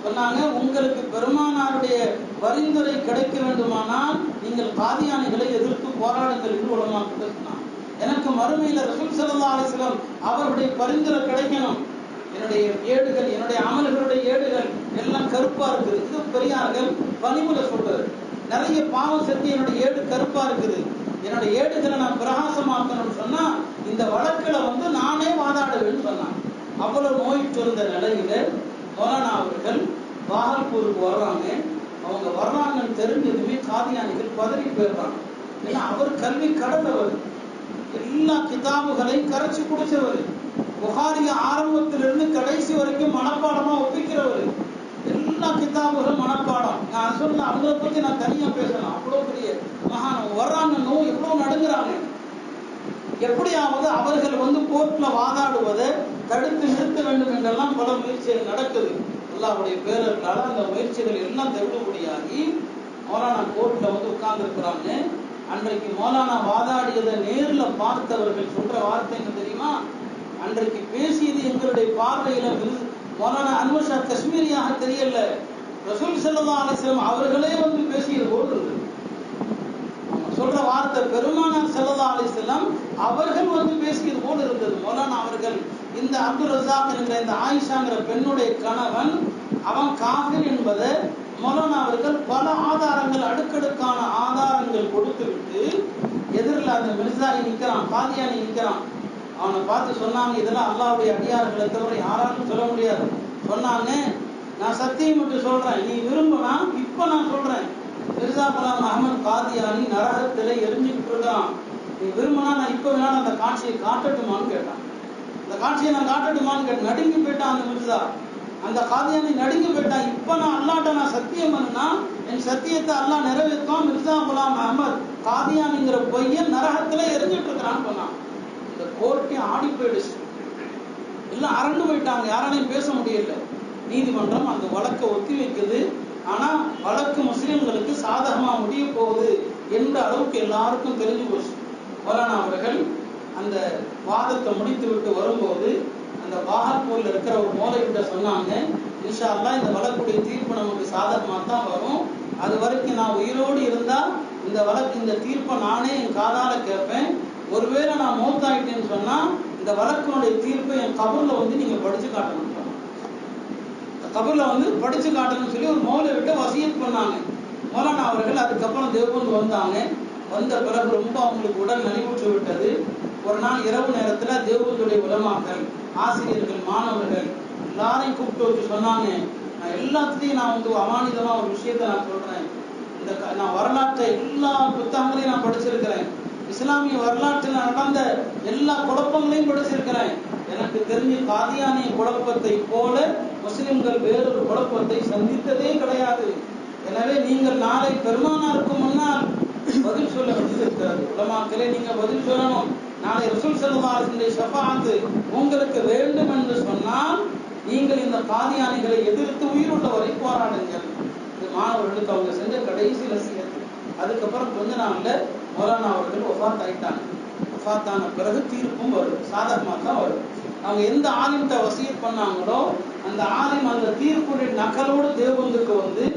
Speaker 1: சொன்னாங்க. உங்களுக்கு பெருமானாருடைய பரிந்துரை கிடைக்க வேண்டுமானால் நீங்கள் காதியானிகளை எதிர்த்து போராடுங்கள் என்று உலமாக்கள் சொன்னாங்க. எனக்கு மறுமையில ரசூல் ஸல்லல்லாஹு அலைஹி வஸல்லம் அவருடைய பரிந்துரை கிடைக்கணும். என்னுடைய ஏடுகள், என்னுடைய அமல்களுடைய ஏடுகள் எல்லாம் கருப்பா இருக்குது. இது பெரியார்கள் பணிவுல சொல்றது, நிறைய பாவம் செஞ்சு என்னுடைய ஏடு கருப்பா இருக்குது, என்னுடைய ஏடுகளை நான் பிரகாசமாக்கணும்னு சொன்னா இந்த வழக்குல நானே வாதாடுவேன்னு சொன்னாங்க. அவ்வளவு நோயிட்டு இருந்த நிலையில மௌலானா அவர்கள் பாகல்பூருக்கு வர்றாங்க. அவங்க வர்றாங்கன்னு தெரிஞ்சதுமே காதியானிகள் பதறி போயிடுறாங்க. ஏன்னா அவர் கல்வி கடந்தவர், எல்லா கிதாபுகளையும் கரைச்சி குடிச்சவர், புகாரிய ஆரம்பத்திலிருந்து கடைசி வரைக்கும் மனப்பாடமா ஒப்பிக்கிறவர், எல்லா கிதாபுகளும் மனப்பாடம். நான் சொல்ல அவங்களை பத்தி நான் தனியா பேசலாம், அவ்வளவு பெரிய மகான். வர்றாங்கன்னு எவ்வளவு நடுங்குறாங்க. எப்படியாவது அவர்கள் கோர்ட்ல வாதாடுவதை தடுத்து நிறுத்த வேண்டும் என்றெல்லாம் பல முயற்சிகள் நடக்குது. அல்லாஹ்வுடைய பேரர்களால் அந்த முயற்சிகள் எல்லாம் தவிடுபடியாகி மௌலானா கோர்ட்ல உட்கார்ந்து இருக்கிறாங்க. அன்றைக்கு மௌலானா வாதாடியதை நேர்ல பார்த்தவர்கள் சொல்ற வார்த்தை என்ன தெரியுமா? அன்றைக்கு பேசியது எங்களுடைய பார்வையில மௌலானா அன்வர் ஷா காஷ்மீரியாக தெரியல, ரசூல் ஸல்லல்லாஹு அலைஹி வஸல்லம் அவர்களே பேசியது போல் இருக்கு. சொல்ற வார்த்தை பெருமானார் ஸல்லல்லாஹு அலைஹி வஸல்லம் அவர்கள் பேசியது போல் இருந்தது. மௌலானா அவர்கள் இந்த அப்துல் ரஸாக் என்கிற இந்த ஆயிஷாங்கிற பெண்ணுடைய கணவன் அவன் காஃபிர் என்பதை மௌலானா அவர்கள் பல ஆதாரங்கள், அடுக்கடுக்கான ஆதாரங்கள் கொடுத்து விட்டு எதிரில் அந்த மிர்சாயி நிற்கிறான், காதியானி நிற்கிறான். அவனை பார்த்து சொன்னாங்க, இதெல்லாம் அல்லாஹ்வுடைய அடியார்களை தவிர யாராலும் சொல்ல முடியாது. சொன்னாங்க, நான் சத்தியம் மட்டும் சொல்றேன், நீ விரும்பினா இப்ப நான் சொல்றேன், மிர்சா குலாம் அஹ்மத் காதியானி நரகத்திலே எரிஞ்சுக்கிட்டு இருக்கான், நீ விரும்பினா நான் இப்ப வேணாலும் அந்த காட்சியை காட்டட்டுமான்னு கேட்டான். அந்த காட்சியை நான் காட்டட்டுமான்னு கேட்டேன். நடுங்கி போயிட்டான் அந்த மிர்சா, அந்த காதியானி நடுங்கி போயிட்டான். இப்ப நான் அல்லாட்ட நான் சத்தியம் பண்ணா என் சத்தியத்தை அல்லாஹ் நிறைவேற்றுவான், மிர்சா குலாம் அஹ்மத் காதியானிங்கிற பையன் நரகத்திலே எரிஞ்சிட்டு இருக்கிறான்னு சொன்னான். இந்த கோர்ட்டே ஆடி போயிடுச்சு, எல்லாம் அரண்டு போயிட்டாங்க, யாராலையும் பேச முடியல. நீதிமன்றம் அந்த வழக்கை ஒத்தி வைக்குது. ஆனா வழக்கு முஸ்லிம்களுக்கு சாதகமா முடிய போகுது என்ற அளவுக்கு எல்லாருக்கும் தெரிஞ்சு போச்சு. மௌலானா அவர்கள் அந்த வாதத்தை முடித்து விட்டு வரும்போது அந்த பாகல்பூர்ல இருக்கிற ஒரு மௌலவிட்ட சொன்னாங்க, இன்ஷா அல்லாஹ் இந்த வழக்குடைய தீர்ப்பு நமக்கு சாதகமா தான் வரும், அது வரைக்கும் நான் உயிரோடு இருந்தா இந்த தீர்ப்பை நானே என் காதால கேட்பேன். ஒருவேளை நான் மௌத்தாயிட்டேன்னு சொன்னா இந்த வழக்கினுடைய தீர்ப்பை என் கபர்ல நீங்க படிச்சு காட்டணும். கபர்ல படிச்சு காட்டணும்னு சொல்லி ஒரு மௌலவிட்ட வசியத் பண்ணாங்க மௌலானா அவர்கள். அதுக்கப்புறம் தேவபந்து வந்தாங்க. வந்த பிறகு ரொம்ப அவங்களுக்கு உடல் நலிவுற்று விட்டது. ஒரு நாள் இரவு நேரத்துல தேவபந்துடைய உலமாக்கள், ஆசிரியர்கள், மாணவர்கள் எல்லாரையும் கூப்பிட்டு வச்சு சொன்னாங்க, நான் எல்லாத்துலேயும் நான் அமானிதமா ஒரு விஷயத்த நான் சொல்றேன். நான் வரலாற்றை எல்லா புத்தகங்களையும் நான் படிச்சிருக்கிறேன். இஸ்லாமிய வரலாற்றில் நடந்த எல்லா குழப்பங்களையும் படிச்சிருக்கிறேன். எனக்கு தெரிஞ்ச காதியானிய குழப்பத்தை போல முஸ்லிம்கள் வேறொரு குழப்பத்தை சந்தித்ததே கிடையாது. எனவே நீங்கள் நாளை பெருமானாருக்கு முன்னால் பதில் சொல்ல வேண்டியிருக்கிறது. உலமாக்களே, நீங்க பதில் சொல்லணும். நாளை ரசூல் ஸல்லல்லாஹு அலைஹி வஸல்லம் ஷஃபாஅத் உங்களுக்கு வேண்டும் என்று சொன்னால் நீங்கள் இந்த காதியானிகளை எதிர்த்து உயிருள்ளவரை போராடுங்கள். இது மாணவர்களுக்கு அவங்க செஞ்ச கடைசி நசிஹத். அதுக்கப்புறம் கொஞ்ச நாள்ல மௌலானா அவர்கள் வஃபாத் ஆயிட்டாங்க. வஃபாத்தான பிறகு தீர்ப்பும் வரும், சாதகமா தான் வரும். அவங்க எந்த ஆலிம்கிட்ட வசியத் பண்ணாங்களோ அந்த ஆலிம் அந்த தீர்ப்புடைய நகலோடு தேவபந்துக்கு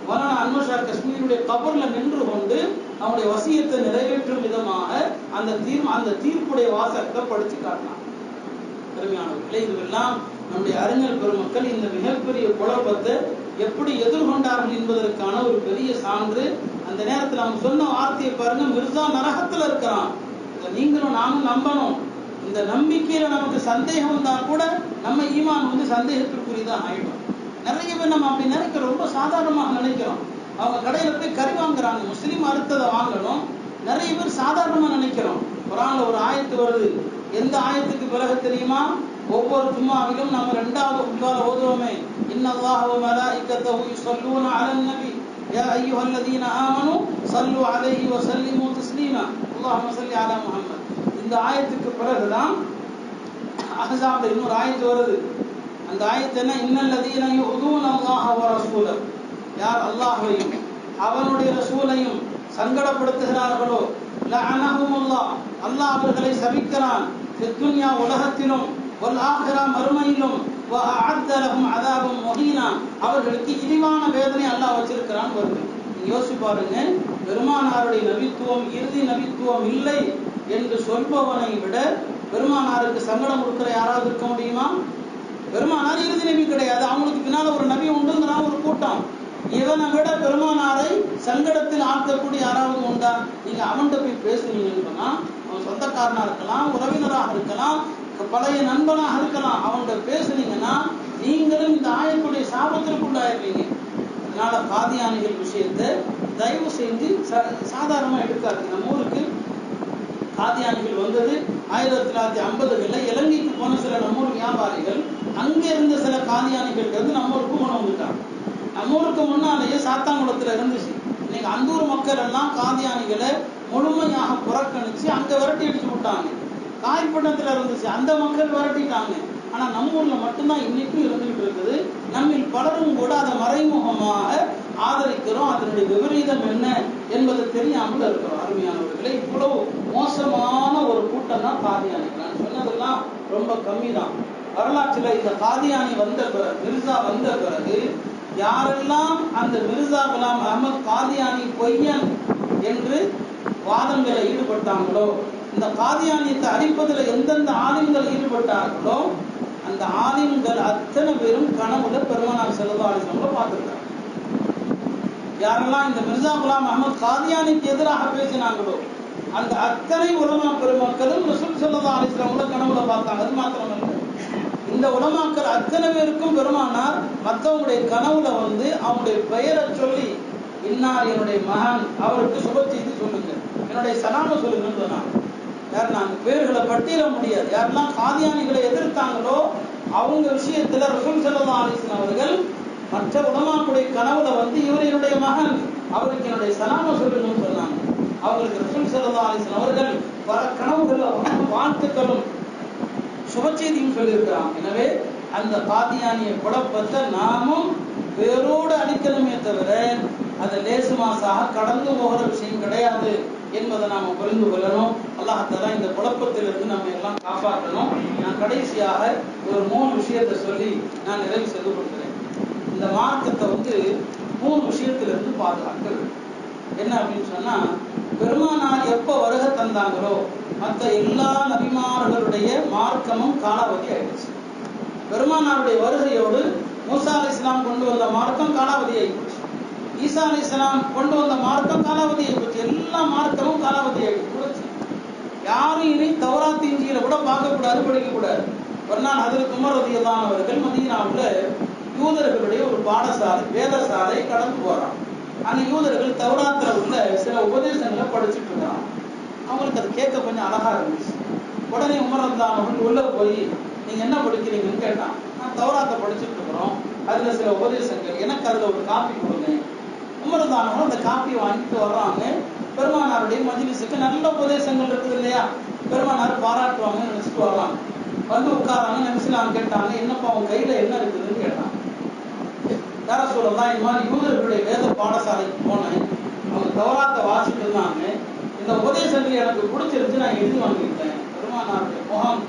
Speaker 1: மௌலானா அன்வர் ஷா காஷ்மீருடைய கபர்ல நின்று கொண்டு அவங்களுடைய வசியத்தை நிறைவேற்றும் விதமாக அந்த தீர்ப்புடைய வாசகத்தை படிச்சு காட்டினாங்க. பெருமையானவர்களே, இதுவெல்லாம் நம்முடைய அறிஞர் பெருமக்கள் இந்த மிகப்பெரிய குழப்பத்தை எப்படி எதிர்கொண்டார்கள் என்பதற்கான ஒரு பெரிய சான்று. அந்த நேரத்தில் அவங்க சொன்ன வார்த்தையை பாருங்க, மிர்சா நரகத்துல இருக்கிறான், இதை நீங்களும் நானும் நம்பணும். இந்த நம்பிக்கையில நமக்கு சந்தேகம் வந்தா கூட நம்ம ஈமான் சந்தேகத்திற்குரியதான் ஆயிடும். நிறைய பேர் நம்ம அப்படி நினைக்கிறோம், ரொம்ப சாதாரணமாக நினைக்கிறோம். அவங்க கடையில போய் கறி வாங்குறாங்க, முஸ்லீம் அறுத்ததை வாங்கணும், நிறைய பேர் சாதாரணமா நினைக்கிறோம். குர்ஆன்ல ஒரு ஆயத்து வருது. எந்த ஆயத்துக்கு பிறகு தெரியுமா? ஒவ்வொரு ஜும்மாவிலும் நம்ம 2வது குர்ஆன்ல ஓதுவோமே, இன்னல்லாஹ வ மலாயிகத்தஹு யுஸல்லூன அலன் நபி யா அய்யுஹல்லதீன ஆமனூ ஸல்லு அலைஹி வ ஸல்லிமூ தஸ்லீமா அல்லாஹும்ம ஸல்லி அலா முஹம்மத். இந்த ஆயத்துக்கு பிறகுதான் அஹ்ஸாப்ல இன்னொரு ஆயத்து வருது. அந்த ஆயத்து என்ன? இன்னல்லதீன யுஊதுன அல்லாஹ வ ரசூலஹு, யார் அல்லாஹ்வையும் அவனுடைய ரசூலையும் சங்கடப்படுத்துகிறார்களோ, லஅனஹுமுல்லாஹ், அல்லாஹ் அவர்களை சபிக்கிறான், ஃபித்துன்யா உலகத்திலும், வல் ஆখিরা மறுமையிலும், வ அஅத்த லஹும் அஸாபம் முஹீனா, அவர்களுக்கு இழிவான வேதனை அல்லாஹ் வச்சிருக்கிறான் வருது. நீங்க யோசிச்சு பாருங்க, பெருமானாருடைய நபித்துவம் இறுதி நபித்துவம் இல்லை என்று சொல்பவனை விட பெருமானாருக்கு சங்கடம் கொடுக்கிற யாராவது இருக்க முடியுமா? பெருமானார் இறுதி நபி கிடையாது, அவங்களுக்கு பின்னால ஒரு நபி உண்டுங்கிறான் ஒரு கூட்டம். இவனை விட பெருமானாரை சங்கடத்தில் ஆழ்த்தக்கூடிய யாராவது உண்டா? நீங்க அவன்கிட்ட போய் பேசுனீங்கன்னு சொன்னா, அவன் சொந்தக்காரனா இருக்கலாம், உறவினராக இருக்கலாம், பழைய நண்பனாக இருக்கலாம், அவன்கிட்ட பேசுனீங்கன்னா நீங்களும் இந்த ஆயத்துடைய சாபத்திற்குள்ளாயிருவீங்க. அதனால காதியானிகள் விஷயத்தை தயவு செஞ்சு சாதாரணமா எடுக்காது. நம்ம ஊருக்கு காதியானிகள் வந்தது 1950களில். இலங்கைக்கு போன சில நம்மூர் வியாபாரிகள் அங்க இருந்த சில காதியானிகள் நம்ம ஊருக்கு கொண்டு வந்துட்டாங்க. நம்ம ஊருக்கு முன்னாலேயே சாத்தாங்குளத்துல இருந்துச்சு. இன்னைக்கு அந்த ஊர் மக்கள் எல்லாம் காதியானிகளை முழுமையாக புறக்கணிச்சு அங்க விரட்டி அடிச்சு விட்டாங்க. காய்பட்டத்துல இருந்துச்சு, அந்த மக்கள் விரட்டிட்டாங்க. ஆனா நம்ம ஊர்ல மட்டும்தான் இன்னைக்கும் இருந்துகிட்டு இருக்குது. நம்மில் பலரும் கூட அதை மறைமுகமாக ஆதரிக்கிறோம். அதனுடைய விபரீதம் என்ன என்பதை தெரியாமல் இருக்கிறோம். அருமையானவர்களை, இவ்வளவு மோசமான ஒரு கூட்டம் தான் காதியானிகள். நான் சொன்னதெல்லாம் ரொம்ப கம்மி தான். வரலாற்றுல இந்த காதியானி வந்த பிறகு, மிர்சா வந்த பிறகு யாரெல்லாம் அந்த மிர்சா குலாம் அஹ்மத் காதியானி பொய்யன் என்று வாதங்களை ஈடுபட்டாங்களோ, இந்த காதியானியத்தை அழிப்பதில் எந்தெந்த ஆலிம்கள் ஈடுபட்டார்களோ அந்த ஆலிம்கள் அத்தனை பேரும் கனவுல பெருமானார் ஸல்லல்லாஹு அலைஹி வஸல்லம் பார்த்திருக்காங்க. யாரெல்லாம் இந்த மிர்சா குலாம் அஹ்மத் காதியானிக்கு எதிராக பேசினாங்களோ அந்த அத்தனை உலமா பெருமக்களும் ரசூல் ஸல்லல்லாஹு அலைஹி வஸல்லம் கனவுல பார்த்தாங்க. அது மாத்திரமல்ல, இந்த உலமாக்கள் அத்தனை பேருக்கும் பெருமானார் மற்றவங்களுடைய கனவுல அவங்களுடைய பெயரை சொல்லி, இன்னார் என்னுடைய மகன், அவருக்கு சுப செய்தி சொல்லுங்க, என்னுடைய சலாம சொல்லுங்கன்னு சொன்னாங்க. யார் நாங்க பேர்களை பட்டியல முடியாது. யாரெல்லாம் காதியானிகளை எதிர்த்தாங்களோ அவங்க விஷயத்துல ரசூல் ஸல்லல்லாஹு அலைஹி வஸல்லம் அவர்கள் மற்ற உலமாக்களுடைய கனவுல இவர் என்னுடைய மகன், அவருக்கு என்னுடைய சலாம சொல்லுங்கன்னு சொன்னாங்க. அவங்களுக்கு ரசூல் ஸல்லல்லாஹு அலைஹி வஸல்லம் அவர்கள் பல கனவுகள் வாழ்த்துக்களும் சுபச்செய்தியும் சொல்லியிருக்கிறாங்க. எனவே அந்த காதியானிய குழப்பத்தை நாமும் வேரோடு அழிக்கணுமே தவிர அதை லேசு மாசாக கடந்து போகிற விஷயம் கிடையாது என்பதை நாம புரிந்து கொள்ளணும். அல்லாஹ் தஆலா இந்த குழப்பத்திலிருந்து நம்ம எல்லாம் காப்பாற்றணும். நான் கடைசியாக ஒரு 3 விஷயத்தை சொல்லி நான் நிறைவு செய்து கொடுக்கிறேன். இந்த மார்க்கத்தை 3 விஷயத்திலிருந்து பாதுகாக்க வேண்டும். என்ன அப்படின்னு சொன்னா, பெருமானார் எப்ப வருகை தந்தாங்களோ மற்ற எல்லா நபிமார்களுடைய மார்க்கமும் காலாவதி ஆயிடுச்சு. பெருமானாருடைய வருகையோடு மூசா அலைஹிஸ்ஸலாம் கொண்டு வந்த மார்க்கம் காலாவதி ஆயிடுச்சு. ஈசா அலைஹிஸ்ஸலாம் கொண்டு வந்த மார்க்கம் காலாவதி ஆயிடுச்சு. எல்லா மார்க்கமும் காலாவதி ஆயிடுச்சு. யாரும் இனி தௌராத் இஞ்சியில கூட பார்க்கக்கூடாது, படிக்கக்கூடாது. ஒரு நாள் ஹஜ்ரத் உமர் ரலியல்லாஹு அன்ஹு அவர்கள் மதீனாவுல யூதர்களுடைய ஒரு பாடசாலை, வேதசாலை கடந்து போறான். அந்த யூதர்கள் தௌராத்துல உள்ள சில உபதேசங்களை படிச்சுட்டு இருக்காங்க. அவங்களுக்கு அது கேட்க கொஞ்சம் அழகா இருந்துச்சு. உடனே உமர் ரலியல்லாஹு அன்ஹு அவர்கள் உள்ள போய், நீங்க என்ன படிக்கிறீங்கன்னு கேட்டான். நான் தௌராத்தை படிச்சுட்டு இருக்கிறோம், அதுல சில உபதேசங்கள், எனக்கு அதுல ஒரு காப்பி கொடுங்க. உமர் ரலியல்லாஹு அன்ஹு அந்த காப்பியை வாங்கிட்டு வர்றாங்க. பெருமானாருடைய மஜ்லிஸுக்கு நல்ல உபதேசங்கள் இருக்குது இல்லையா, பெருமானார் பாராட்டுவாங்கன்னு நினைச்சிட்டு வர்றாங்க. வந்து உட்காராங்க. நபிஸலாம் கேட்டாங்க, என்னப்பா உன் கையில என்ன இருக்குதுன்னு கேட்டாங்க. யார சொல்லலாம், இது மாதிரி யூதர்களுடைய வேத பாடசாலைக்கு போனேன், அவங்க தௌராத்தை வாசிட்டு இருந்தாங்க, இந்த உபதேசங்கள் எனக்கு பிடிச்சிருச்சு, நான் எழுதி வாங்கிட்டேன். பெருமானாருடைய முகம்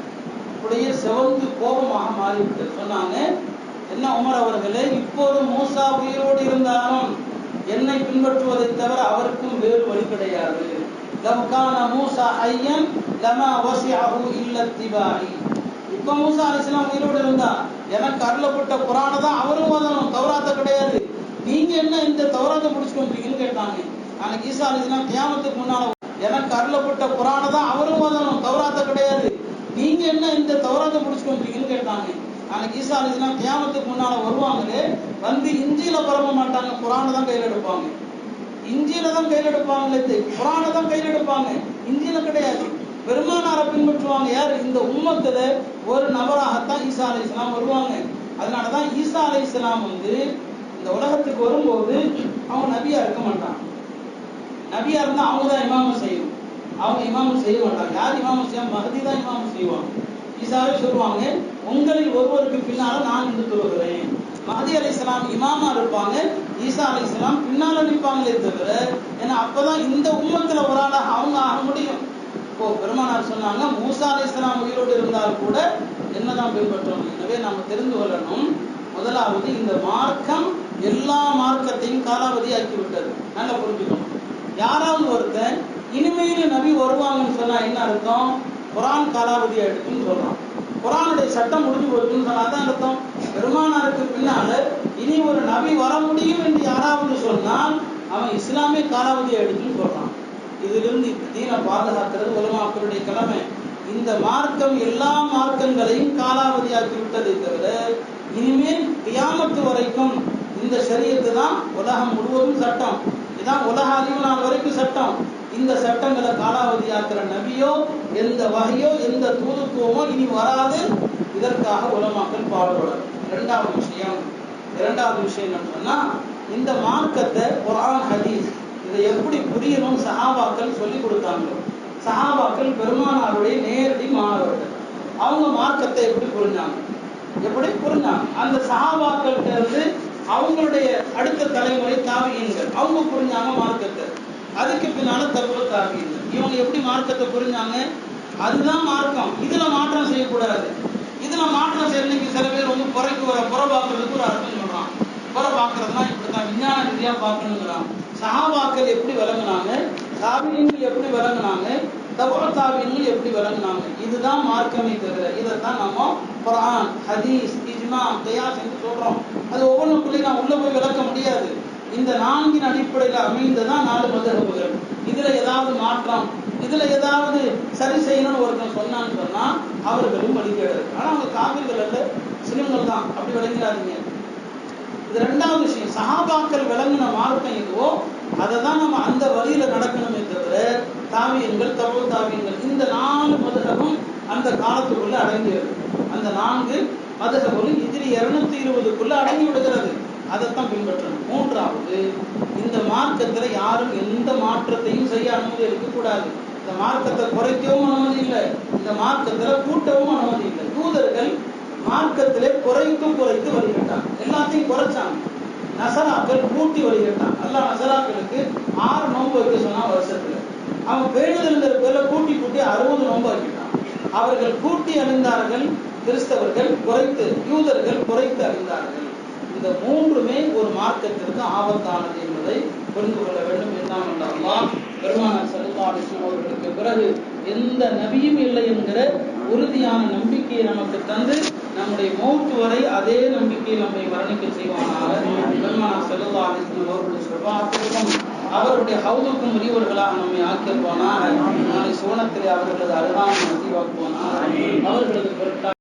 Speaker 1: அப்படியே செவந்து கோபமாக மாறிவிட்டு சொன்னாங்க, என்ன உமர் அவர்களே, இப்போது மூசா உயிரோடு இருந்தாலும் என்னை பின்பற்றுவதை தவிர அவருக்கும் வேறு வழி கிடையாது. லவ்கான மூசா ஐயன் லமா வசிஅஹு இல்ல திபாஇ. இப்ப மூசா அலைஹிஸ்ஸலாம் உயிரோடு இருந்தா எனக்கு அருளப்பட்ட குர்ஆனை தான் அவரும் ஓதணும், தௌராத்தை கிடையாது. நீங்க என்ன இந்த தௌராத்தை பிடிச்சிட்டு வந்தீங்கன்னு கேட்டாங்க. அன்னைக்கு ஈசா அலைஹிஸ்ஸலாம் கியாமத்துக்கு முன்னால எனக்கு அருளப்பட்ட குர்ஆனை தான் அவரும் ஓதணும், தௌராத்தை கிடையாது. நீங்க என்ன இந்த தௌராத்தை பிடிச்சிட்டு வந்தீங்கன்னு கேட்டாங்க. அன்னைக்கு ஈசா அலைஹிஸ்ஸலாம் கியாமத்துக்கு முன்னால வருவாங்களே, வந்து இஞ்சியில பரப்ப மாட்டாங்க, குர்ஆனை தான் கையில் எடுப்பாங்க. இஞ்சியில தான் கையில் எடுப்பாங்களே, குர்ஆனை தான் கையில் எடுப்பாங்க, இஞ்சியில கிடையாது. பெருமானாரை பின்பற்றுவாங்க. யார்? இந்த உம்மத்துல ஒரு நபராகத்தான் ஈசா அலைஹிஸ்ஸலாம் வருவாங்க. அதனாலதான் ஈசா அலைஹிஸ்ஸலாம் வந்து இந்த உலகத்துக்கு வரும்போது அவங்க நபியா இருக்க மாட்டாங்க. நபியா இருந்தா அவங்க தான் இமாமம் செய்யணும், அவங்க இமாமம் செய்ய மாட்டாங்க. யார் இமாமம் செய்ய? மஹதி தான் இமாமம் செய்வாங்க. ஈசாவே சொல்லுவாங்க, உங்களில் ஒருவருக்கு பின்னால நான் இருந்து தொழுகிறேன். மஹதி அலைஹிஸ்ஸலாம் இமாமா இருப்பாங்க, ஈசா அலைஹிஸ்ஸலாம் பின்னால நிற்பாங்களே தவிர, ஏன்னா அப்பதான் இந்த உம்மத்துல ஒரு ஆளாக அவங்க ஆக முடியும். இப்போ பெருமானார் சொன்னாங்க, மூசா அலைஹிஸ்ஸலாம் உயிரோடு இருந்தால் கூட என்னதான் பின்பற்றணும். எனவே நாம தெரிந்து கொள்ளணும், முதலாவது இந்த மார்க்கம் எல்லா மார்க்கத்தையும் காலாவதி ஆக்கிவிட்டது. நல்லா புரிஞ்சுக்கணும். யாராவது ஒருத்தன் இனிமேல் நபி வருவாங்கன்னு சொன்னா என்ன அர்த்தம்? குர்ஆன் காலாவதி ஆயிடுச்சுன்னு சொல்றான். குர்ஆனுடைய சட்டம் முடிஞ்சு போச்சுன்னு சொன்னாதான் அர்த்தம். பெருமானாருக்கு பின்னால இனி ஒரு நபி வர முடியும் என்று யாராவது சொன்னால் அவன் இஸ்லாமே காலாவதி ஆயிடுச்சுன்னு சொல்றான். இதிலிருந்து இந்த தீனை பாதுகாக்கிறது உலமாக்களுடைய கடமை. இந்த மார்க்கம் எல்லா மார்க்கங்களையும் காலாவதியாக்கி விட்டதை தவிர இனிமேல் கியாமத்து வரைக்கும் இந்த ஷரியத்து தான் உலகம் முழுவதும் சட்டம். இதான் உலக அறிவு நாள் வரைக்கும் சட்டம். இந்த சட்டங்களை காலாவதியாக்குற நபியோ எந்த வகையோ எந்த தூதுத்துவமோ இனி வராது. இதற்காக உலமாக்கள் பாடுபடும். இரண்டாவது விஷயம் என்ன சொன்னா, இந்த மார்க்கத்தை குர்ஆன் ஹதீஸ் இதை எப்படி புரியணும் சஹாபாக்கள் சொல்லி கொடுத்தாங்க. சஹாபாக்கள் பெருமானாருடைய நேரடி மாணவர்கள். அவங்க மார்க்கத்தை எப்படி புரிஞ்சாங்க? அந்த சஹாபாக்கள்கிட்ட இருந்து அவங்களுடைய அடுத்த தலைமுறை தாபியீன்கள் அவங்க புரிஞ்சாங்க மார்க்கத்தை. அதுக்கு பின்னால தபு தாபியீன்கள் இவங்க எப்படி மார்க்கத்தை புரிஞ்சாங்க? அதுதான் மார்க்கம், இதுல மாற்றம் செய்யக்கூடாது. இதுல மாற்றம் செய்யறதுக்கு சில பேர் வந்து புறப்பாக்குறதுக்கு ஒரு அர்த்தம் சொல்றான். புறப்பாக்குறதுனா இப்படித்தான் விஞ்ஞான ரீதியா பார்க்கணுங்கிறான். சஹாபாக்கள் எப்படி விளங்குனாங்க, தாபியீன்கள் எப்படி விளங்குனாங்க, தபு தாபியீன்கள் எப்படி விளங்குனாங்க, இதுதான் மார்க்கமே தவிர இதைத்தான் நம்ம குர்ஆன் ஹதீஸ் இஜ்மா கியாஸ் என்று சொல்றோம். அது ஒவ்வொன்றுக்குள்ளே நான் உள்ள போய் விளக்க முடியாது. இந்த நான்கின் அடிப்படையில் அமைந்ததான் 4 மதகுகள். இதுல ஏதாவது மாற்றம், இதுல ஏதாவது சரி செய்யணும்னு ஒருத்தன் சொன்னான்னு சொன்னா அவர்களும் வழிகேடு. ஆனா அவங்க காவிர்கள் அல்ல, முஸ்லிம்கள் தான். அப்படி விளங்கிறாதீங்க. இது ரெண்டாவது விஷயம். சஹாபாக்கள் விளங்கின மார்க்கம் எதுவோ அதை தான் நம்ம அந்த வழியில நடக்கணுமே தவிர தாபியீன்கள் தபு தாபியீன்கள் இந்த 4 மதகும் அந்த காலத்துக்குள்ள அடங்கியது. அந்த 4 மதகுகளும் ஹிஜ்ரி 220க்குள்ள அடங்கி விடுகிறது. அதைத்தான் பின்பற்றணும். மூன்றாவது, இந்த மார்க்கத்துல யாரும் எந்த மாற்றத்தையும் செய்ய அனுமதி இருக்கக்கூடாது. இந்த மார்க்கத்தை குறைக்கவும் அனுமதி இல்லை, இந்த மார்க்கத்துல கூட்டவும் அனுமதி இல்லை. யூதர்கள் மார்க்கத்திலே குறைத்து வழிகட்டாங்க, எல்லாத்தையும் குறைச்சாங்க. நசராக்கள் கூட்டி வழிகட்டாங்க. அல்லாஹ் நசராக்களுக்கு 6 நோன்பு வைக்க சொன்னா வருஷத்துல, அவங்க பேணுதல்ங்கிற பேர்ல கூட்டி 60 நோன்பு வைக்கிட்டான். அவர்கள் கூட்டி அறிந்தார்கள், கிறிஸ்தவர்கள் குறைத்து, யூதர்கள் குறைத்து அறிந்தார்கள். இந்த மூன்றுமே ஒரு மார்க்கத்திற்கு ஆபத்தானது என்பதை புரிந்து கொள்ள வேண்டும். எல்லாம் அல்லாஹ் பெருமானார் ஸல்லல்லாஹு அலைஹி வஸல்லம் அவர்களுக்கு பிறகு எந்த நபியும் இல்லை என்கிற உறுதியான நம்பிக்கையை நமக்கு தந்து நம்முடைய மௌத் வரை அதே நம்பிக்கையை நம்மை வர்ணிக்க செய்வானாக. பெருமானார் ஸல்லல்லாஹு அலைஹி வஸல்லம் அவர்களுடைய ஷஃபாஅத்துக்கும் அவருடைய ஹவுதுக்கும் உரியவர்களாக நம்மை ஆக்கிடுவானாக. நாளை சுவனத்திலே அவர்களது அருகாமை நசீவாக்குவானாக. அவர்களது பொருட்கள்